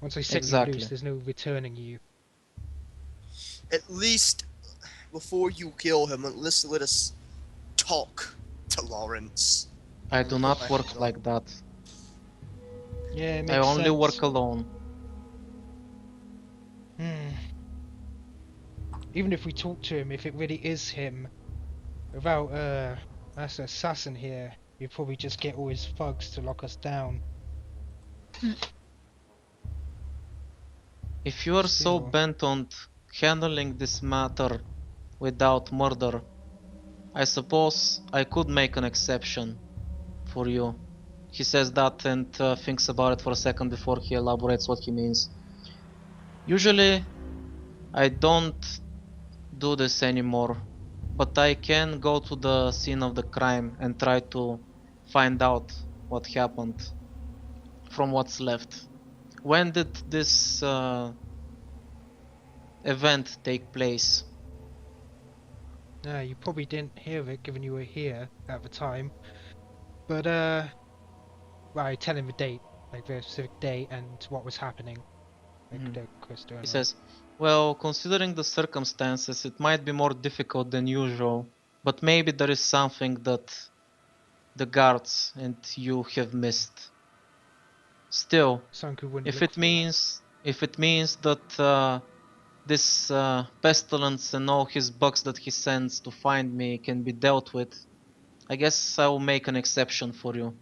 Once I set you Exactly. loose, there's no returning you. At least before you kill him, at least let us talk to Lawrence. I do not Right. work like that. Yeah, it I makes only sense. work alone. Even if we talk to him, if it really is him, without us assassin here, we'd probably just get all his thugs to lock us down. If you are so Still. bent on handling this matter without murder, I suppose I could make an exception for you. He says that and thinks about it for a second before he elaborates what he means. Usually, I don't do this anymore, but I can go to the scene of the crime and try to find out what happened from what's left. When did this event take place? You probably didn't hear it given you were here at the time. But right, tell him the date, like the specific date and what was happening. Like Mhm. the question. He says, well, considering the circumstances, it might be more difficult than usual, but maybe there is something that the guards and you have missed. Still, Sanku wouldn't if look it means that this pestilence and all his bugs that he sends to find me can be dealt with, I guess I will make an exception for you.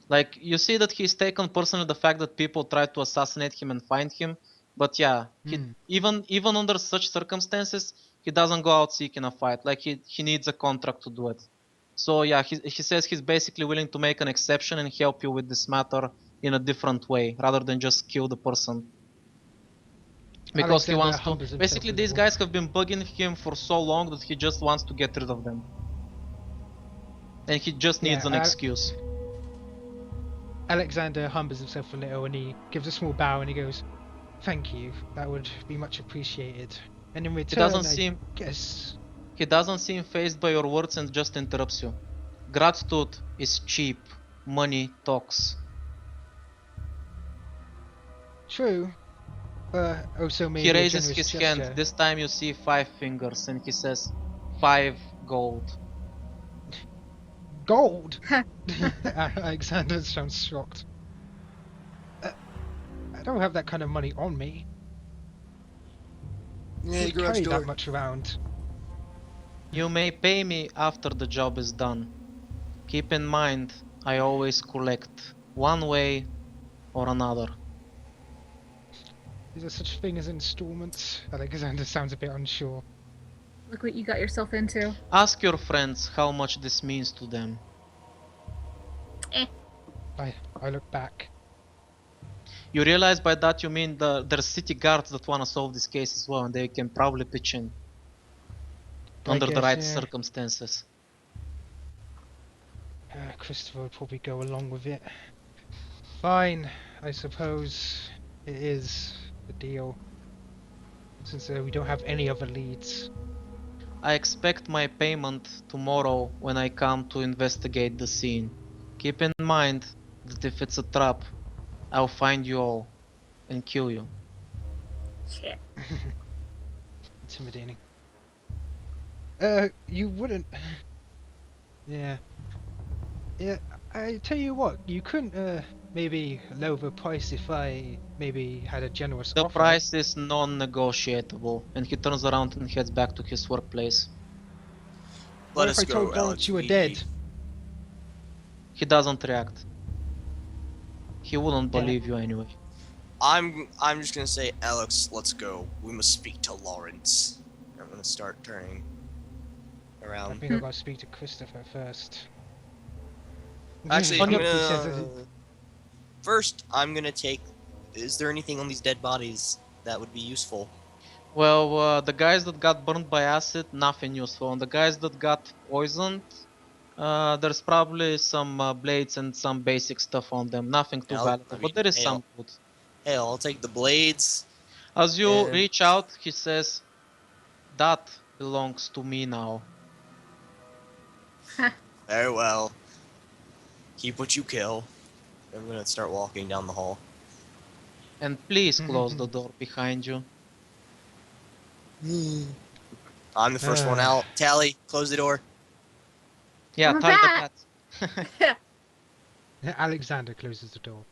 Like, you see that he's taken personally the fact that people tried to assassinate him and find him, but yeah, Hmm. even under such circumstances, he doesn't go out seeking a fight. Like, he needs a contract to do it. So yeah, he says he's basically willing to make an exception and help you with this matter in a different way, rather than just kill the person. Because he Alexander wants to. humbles himself Basically, a these little. guys have been bugging him for so long that he just wants to get rid of them. And he just needs an Yeah, excuse. Alexander humbles himself a little and he gives a small bow and he goes, "Thank you. That would be much appreciated." And in He doesn't return, I seem guess. He doesn't seem fazed by your words and just interrupts you. Gratitude is cheap. Money talks. True. Also He maybe a raises generous his hand. gesture. This time you see 5 fingers and he says 5 gold. Gold! Alexander sounds shocked. I don't have that kind of money on me. Yeah, Can't garage carry door. that much around. You may pay me after the job is done. Keep in mind, I always collect, one way or another. Is there such thing as installments? Alexander sounds a bit unsure. Look what you got yourself into. Ask your friends how much this means to them. I look back. You realize by that you mean there's city guards that want to solve this case as well, and they can probably pitch in under the guess, right yeah. circumstances. Christopher would probably go along with it. Fine, I suppose it is the deal. Since we don't have any other leads. I expect my payment tomorrow when I come to investigate the scene. Keep in mind that if it's a trap, I'll find you all and kill you. Shit. Intimidating. You wouldn't. Yeah. Yeah, I tell you what, you couldn't, maybe lower the price if I maybe had a generous The offer. price is non-negotiable, and he turns around and heads back to his workplace. What Let if us I go, told Lawrence Alex. you were We- dead? He doesn't react. He wouldn't Yeah. believe you anyway. I'm just gonna say, Alex, let's go. We must speak to Lawrence. I'm gonna start turning I around. think I gotta speak to Christopher first. Actually, On I'm your- He says gonna first. I'm gonna take. Is there anything on these dead bodies that would be useful? Well, the guys that got burned by acid, nothing useful. And the guys that got poisoned, there's probably some blades and some basic stuff on them. Nothing too Yeah, valuable, I mean, but there is hey, some good. Hey, I'll take the blades. As you And- reach out, he says, "That belongs to me now." Very well. Keep what you kill. I'm gonna start walking down the hall. And please close the door behind you. I'm the first one out. Tally, close the door. Yeah, I'm a tie the bat. bat. Alexander closes the door.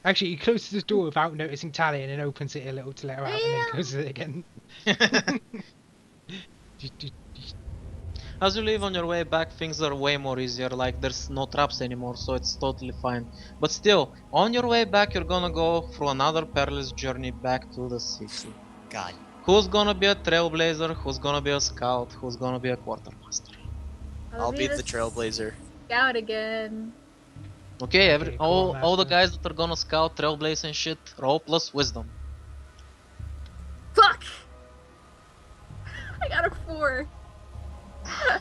Actually, he closes the door without noticing Tally and then opens it a little to let her out and then Damn. closes it again. As you leave on your way back, things are way more easier, like there's no traps anymore, so it's totally fine. But still, on your way back you're gonna go through another perilous journey back to the city. God. Who's gonna be a trailblazer, who's gonna be a scout, who's gonna be a quartermaster? I'll be the trailblazer. Scout again. Okay, Okay, all the quartermaster. guys that are gonna scout, trailblaze and shit, roll plus wisdom. Fuck! I got a 4.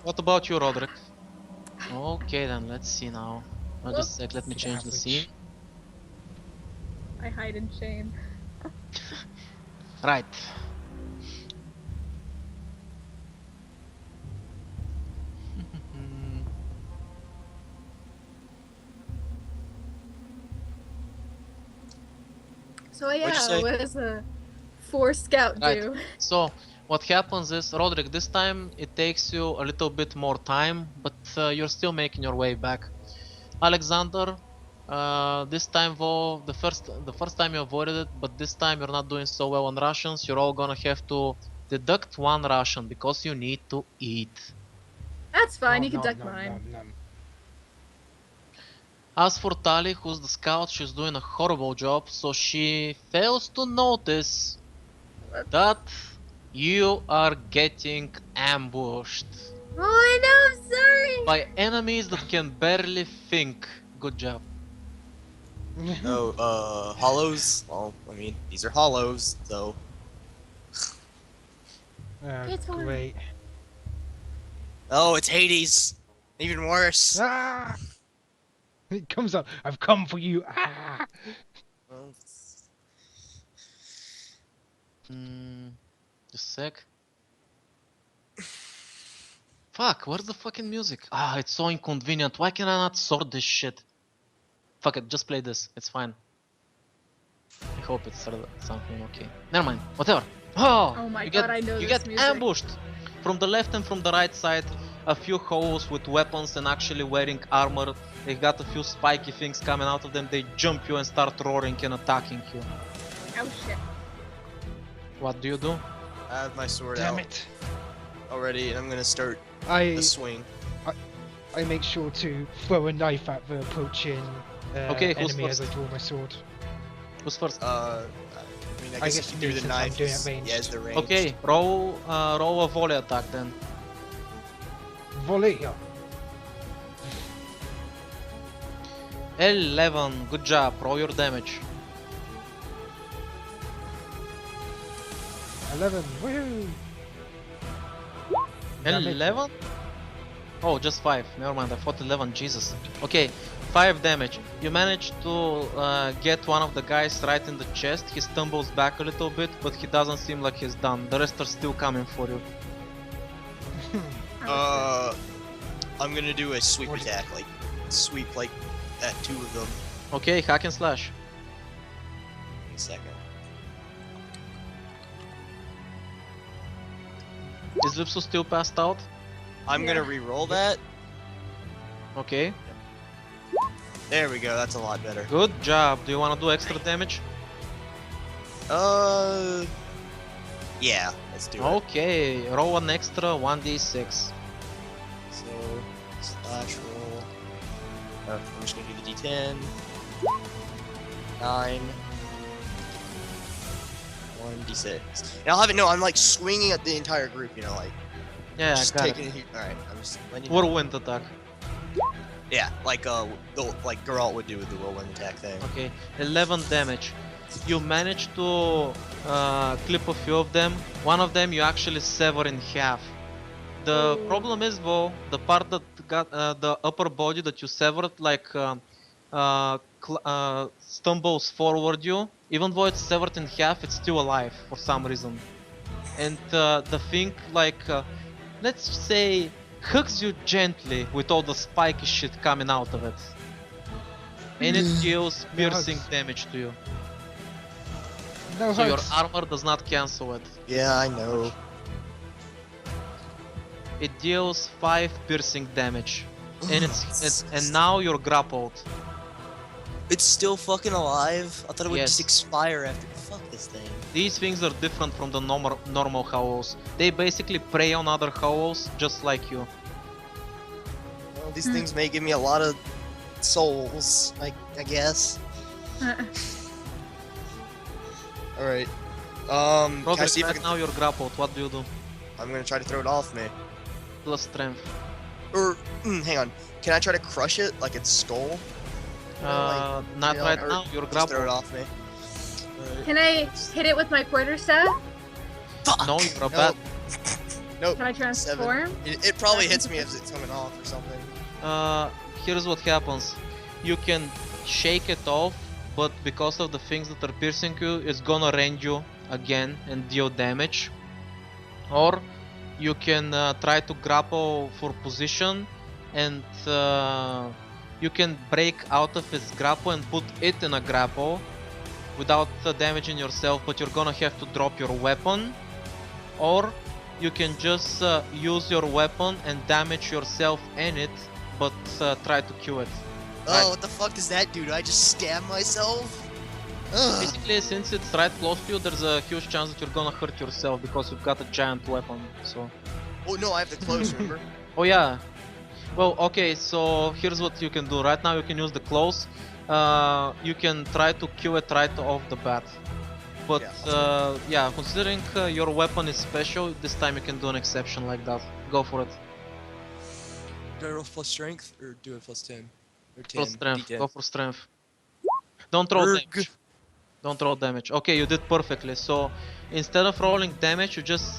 What about you, Roderick? Okay then, let's see now. Just a sec, let me change the Average. scene. I hide in shame. Right. So What'd you yeah, say? what does a 4 scout Right. do? So, what happens is, Roderick, this time it takes you a little bit more time, but you're still making your way back. Alexander, This time though, the first time you avoided it, but this time you're not doing so well on rations. You're all gonna have to deduct 1 ration because you need to eat. That's fine. Nom, You can nom, duck nom, mine. nom, nom. As for Tali, who's the scout, she's doing a horrible job, so she fails to notice that you are getting ambushed Oh, no, I'm sorry. by enemies that can barely think. Good job. Oh, hollows. Well, I mean, these are hollows, so It's fine. Great. oh, it's Hades. Even worse. Ah! It comes up. I've come for you. Ah! Well, Just a sec. Fuck, where's the fucking music? Ah, it's so inconvenient. Why can I not sort this shit? Fuck it, just play this. It's fine. I hope it's something okay. Never mind. Whatever. Oh my you god, get, I know you this get music. ambushed from the left and from the right side. A few holes with weapons and actually wearing armor. They got a few spiky things coming out of them. They jump you and start roaring and attacking you. Oh shit. What do you do? I have my sword Damn out it. already, and I'm gonna start I the swing. I make sure to throw a knife at the approaching Okay, who's enemy as I first? draw my sword. Who's first? I mean, I I guess guess if you do the since I'm knife, doing it ranged. yeah, it's the range. Okay, roll a volley attack then. Volley. Yeah. 11, good job, roll your damage. 11. Woohoo! Damage. 11? Oh, just 5, never mind, I thought 11, Jesus. Okay, 5 damage. You manage to get one of the guys right in the chest. He stumbles back a little bit, but he doesn't seem like he's done. The rest are still coming for you. I'm gonna do a sweep What is- attack, like sweep like at 2 of them. Okay, hack and slash. In a second. Is Lipsu still passed out? I'm gonna Yeah. re-roll that. Okay, There we go. That's a lot better. good job. Do you want to do extra damage? Yeah. Let's do it. Okay, roll an extra 1d6. So slash roll. I'm just gonna do the D10. 9. 1d6. And I'll have it. No, I'm like swinging at the entire group. You know, like Yeah, just got taking it. it. All right. I'm just letting you know. Whirlwind attack. Yeah, like like Geralt would do with the whirlwind attack thing. Okay, 11 damage. You manage to clip a few of them. One of them you actually sever in half. The Ooh. problem is though, the part that got the upper body that you severed like stumbles forward you. Even though it's severed in half, it's still alive for some reason. And the thing like, let's say, hooks you gently with all the spiky shit coming out of it. And it deals piercing Hugs. damage to you. No So your hugs. armor does not cancel it. Yeah, I know. It deals 5 piercing damage. And and now you're grappled. It's still fucking alive. I thought it would Yes. just expire after. Fuck this thing. These things are different from the normal howls. They basically prey on other howls just like you. Well, these things may give me a lot of souls. I guess. All right. Can I Roderick, see if I right can? now you're grappled. What do you do? I'm gonna try to throw it off me. Plus strength. Or hang on. Can I try to crush it like its skull? Not right or now. You're just throw it grappled. off me. Alright. Can I hit it with my quarterstaff? Fuck! No, you're a Nope. bat. Nope. Can I transform? It probably hits me as it's coming off or something. Here's what happens. You can shake it off, but because of the things that are piercing you, it's gonna range you again and deal damage. Or you can try to grapple for position, and you can break out of its grapple and put it in a grapple without damaging yourself, but you're gonna have to drop your weapon. Or you can just use your weapon and damage yourself and it, but try to kill it. Oh, what the fuck does that do? Do I just stab myself? Ugh. Basically, since it's right close to you, there's a huge chance that you're gonna hurt yourself because you've got a giant weapon. So. Oh no, I have the close, remember? Oh yeah. Well, okay. So here's what you can do. Right now, you can use the close. You can try to kill it right off the bat. But yeah, considering your weapon is special, this time you can do an exception like that. Go for it. Do I roll plus strength or do it plus 10? Or 10? Plus strength. D10. Go for strength. Don't roll Erg. damage. Don't roll damage. Okay, you did perfectly. So instead of rolling damage, you just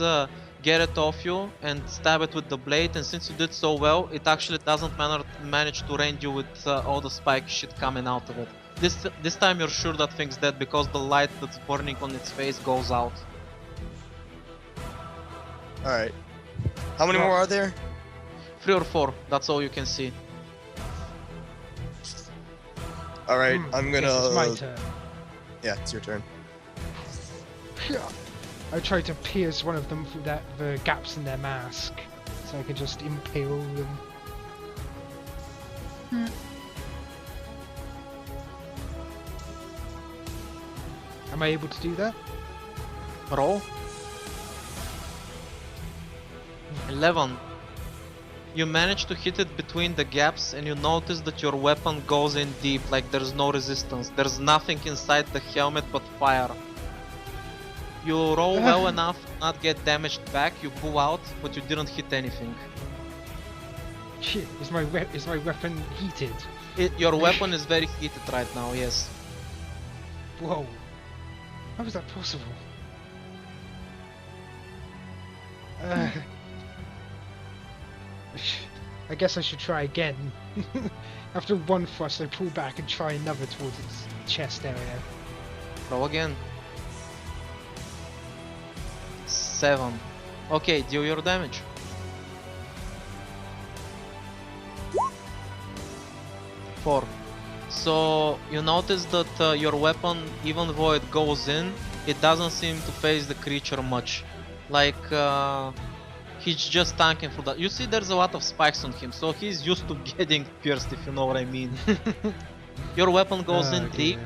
get it off you and stab it with the blade. And since you did so well, it actually doesn't manage to rend you with all the spike shit coming out of it. This time you're sure that thing's dead because the light that's burning on its face goes out. Alright. How many more are there? 3 or 4. That's all you can see. Alright, I'm gonna... Guess it's my turn. Yeah, it's your turn. I try to pierce one of them through the gaps in their mask, so I can just impale them. Am I able to do that? Roll. 11. You manage to hit it between the gaps and you notice that your weapon goes in deep, like there's no resistance. There's nothing inside the helmet but fire. You roll well enough to not get damaged back, you pull out, but you didn't hit anything. Shit, is my weapon heated? Your weapon is very heated right now, yes. Whoa. How is that possible? I guess I should try again. After one thrust, I pull back and try another towards its chest area. Roll again. 7. Okay, deal your damage. 4. So you notice that your weapon, even though it goes in, it doesn't seem to phase the creature much. Like he's just tanking through that. You see there's a lot of spikes on him, so he's used to getting pierced, if you know what I mean. Your weapon goes in deep.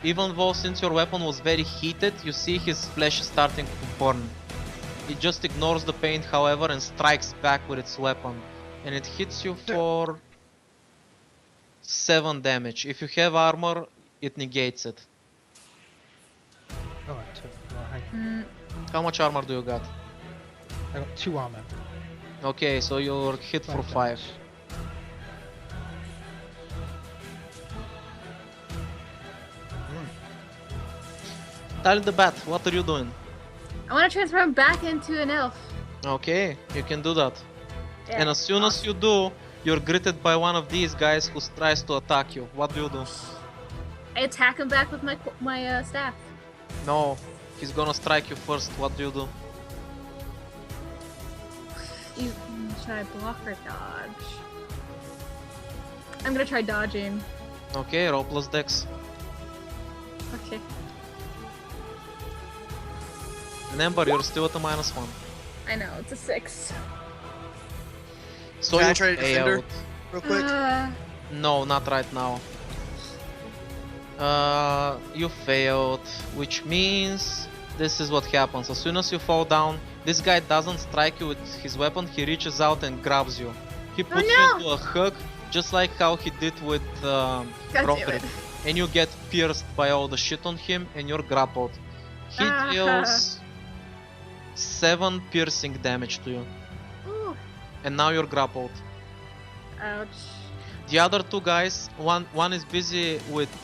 Even though since your weapon was very heated, you see his flesh is starting to burn. It just ignores the pain, however, and strikes back with its weapon. And it hits you for 7 damage. If you have armor, it negates it. Oh, I took. Well, hang on. How much armor do you got? I got 2 armor. Okay, so you're hit for 5. damage. Tell the bat, what are you doing? I want to transform back into an elf. Okay, you can do that. Yeah. And as soon as you do, you're greeted by one of these guys who tries to attack you. What do you do? I attack him back with my staff. No, he's gonna strike you first. What do you do? You try block or dodge. I'm gonna try dodging. Okay, roll plus dex. Okay. Remember, you're still at a -1. I know, it's a 6. So Can I you try to defend her? failed. Real quick. No, not right now. You failed, which means this is what happens. As soon as you fall down, this guy doesn't strike you with his weapon, he reaches out and grabs you. He puts you into a hug, just like how he did with God damn Roderick. it. And you get pierced by all the shit on him and you're grappled. He deals 7 piercing damage to you. Ooh. And now you're grappled. Ouch. The other 2 guys, one is busy with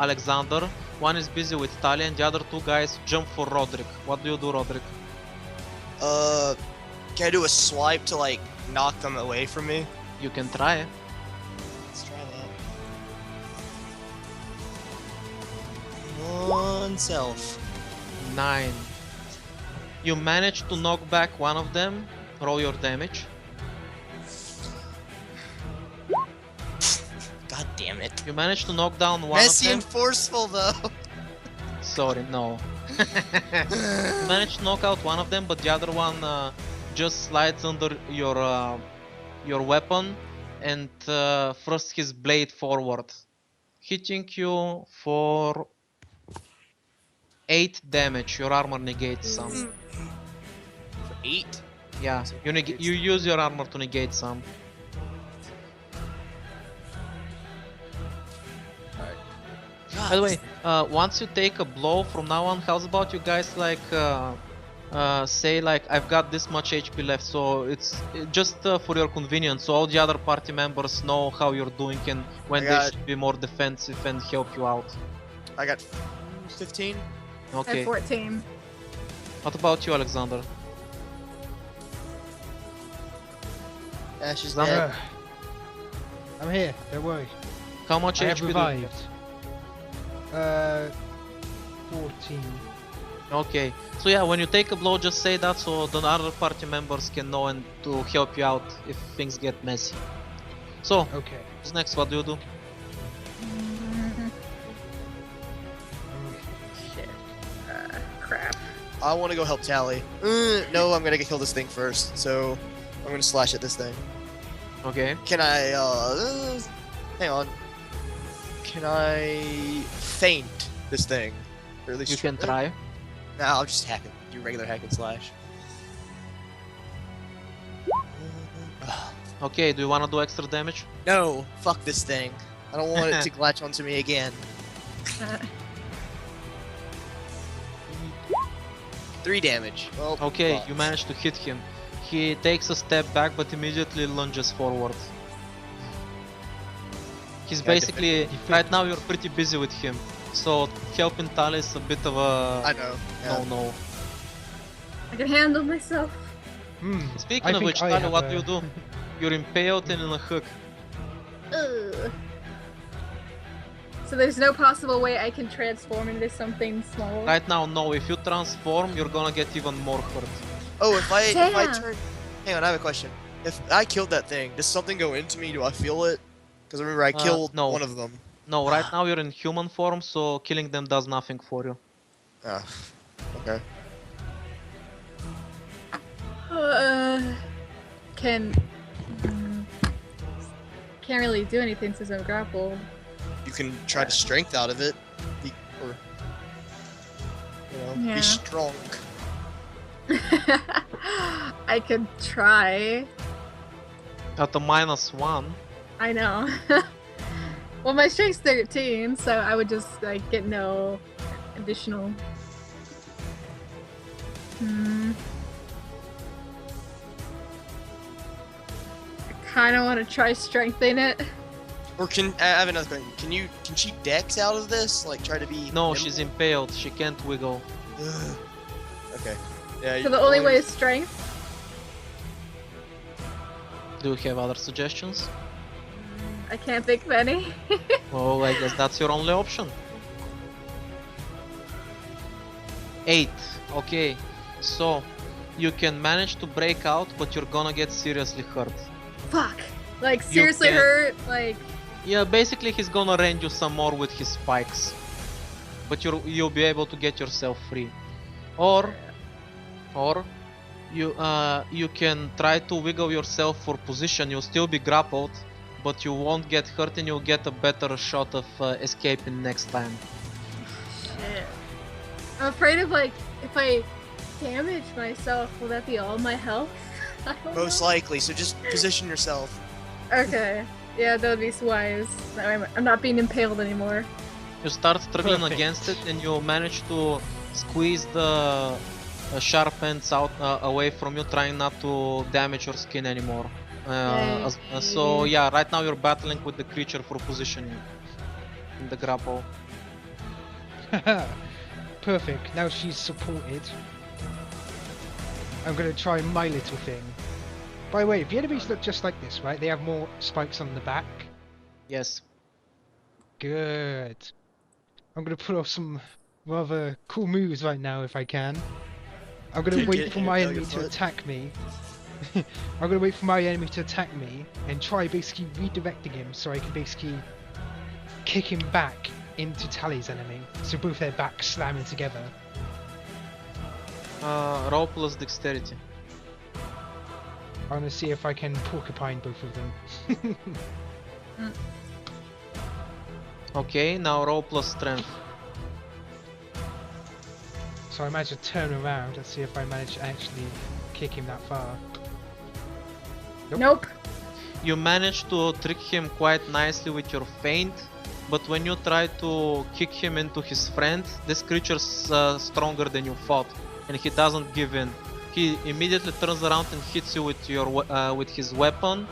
Alexander, one is busy with Talia, and the other 2 guys jump for Roderick. What do you do, Roderick? Can I do a swipe to like knock them away from me? You can try. Let's try that. One self. 9. You manage to knock back one of them. Roll your damage. God damn it. You manage to knock down one Messy of and them. forceful though. Sorry, no. You manage to knock out one of them, but the other one just slides under your weapon and thrusts his blade forward, hitting you for 8 damage. Your armor negates some. For 8? Yeah, So you use your armor to negate some. God, By the way, once you take a blow from now on, how's about you guys like say like I've got this much HP left, so it's just for your convenience, so all the other party members know how you're doing and when they got- should be more defensive and help you out. I got 15. I have Okay. 14. What about you, Alexander? Ash is Zam- dead. I'm here. Don't worry. How much I HP have do you revived. 14. Okay, so yeah, when you take a blow, just say that so the other party members can know and to help you out if things get messy. So, Okay. what's next? What do you do? Shit. Crap. I want to go help Tally. No, I'm gonna kill this thing first. So I'm gonna slash at this thing. Okay. Can I? Hang on. Can I feint this thing? Or at least You can try. No, I'll just hack it. Do regular hack and slash. Okay, do you wanna do extra damage? No, fuck this thing. I don't want it to latch onto me again. 3 damage. Well, Okay, fuck. you managed to hit him. He takes a step back but immediately lunges forward. He's Yeah, basically, right now you're pretty busy with him. So helping Tali is a bit of I a know. Yeah. no. I can handle myself. Speaking I of think which, I Tali, have what a- do you do? You're impaled and in a hook. Ugh. So there's no possible way I can transform into something small. Right now, no. If you transform, you're gonna get even more hurt. Oh, if I Damn. turn. Hang on, I have a question. If I killed that thing, does something go into me? Do I feel it? Because remember, I killed no. one of them. No, right now you're in human form, so killing them does nothing for you. Ah, okay. Can can't really do anything since I'm grappled. You can try to strength out of it, or Yeah. be strong. I could try. At a -1. I know. Well, my strength's 13, so I would just like get no additional. I kind of want to try strengthening it. Or I have another question. Can she dex out of this? Like try to be? No, nimble? she's impaled. She can't wiggle. Ugh. Okay. Yeah. So the only way is strength. Do you have other suggestions? I can't think of any. Well, I guess that's your only option. 8. Okay, so you can manage to break out, but you're gonna get seriously hurt. Fuck. Like seriously can- hurt. Like Yeah, basically he's gonna rend you some more with his spikes, but you'll be able to get yourself free. Or you can try to wiggle yourself for position. You'll still be grappled, but you won't get hurt and you'll get a better shot of escaping next time. shit. I'm afraid of like if I damage myself, will that be all my health? I don't Most know. likely. So just position yourself. Okay. Yeah, that would be wise. That way I'm not being impaled anymore. You start struggling Perfect. against it and you manage to squeeze the sharp ends out away from you, trying not to damage your skin anymore. So yeah, right now you're battling with the creature for positioning in the grapple. Perfect. Now she's supported. I'm gonna try my little thing. By the way, the enemies look just like this, right? They have more spikes on the back. Yes. Good. I'm gonna put off some rather cool moves right now if I can. I'm gonna Kick wait it for and my tell enemy your to foot. attack me. I'm gonna wait for my enemy to attack me and try basically redirecting him so I can basically kick him back into Tally's enemy. So both their backs slamming together. Roll plus dexterity. I want to see if I can porcupine both of them. Okay, now roll plus strength. So I managed to turn around and see if I managed to actually kick him that far. Nope. You manage to trick him quite nicely with your feint, but when you try to kick him into his friend, this creature's stronger than you thought, and he doesn't give in. He immediately turns around and hits you with your with his weapon,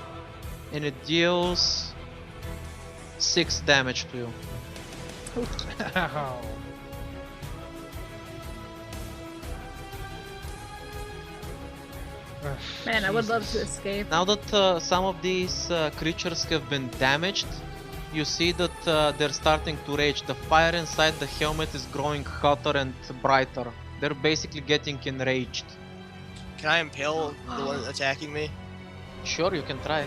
and it deals 6 damage to you. Ow. Ugh, Man, I would love to Jesus. escape. Now that some of these creatures have been damaged, you see that they're starting to rage. The fire inside the helmet is growing hotter and brighter. They're basically getting enraged. Can I impale the one attacking me? Sure, you can try.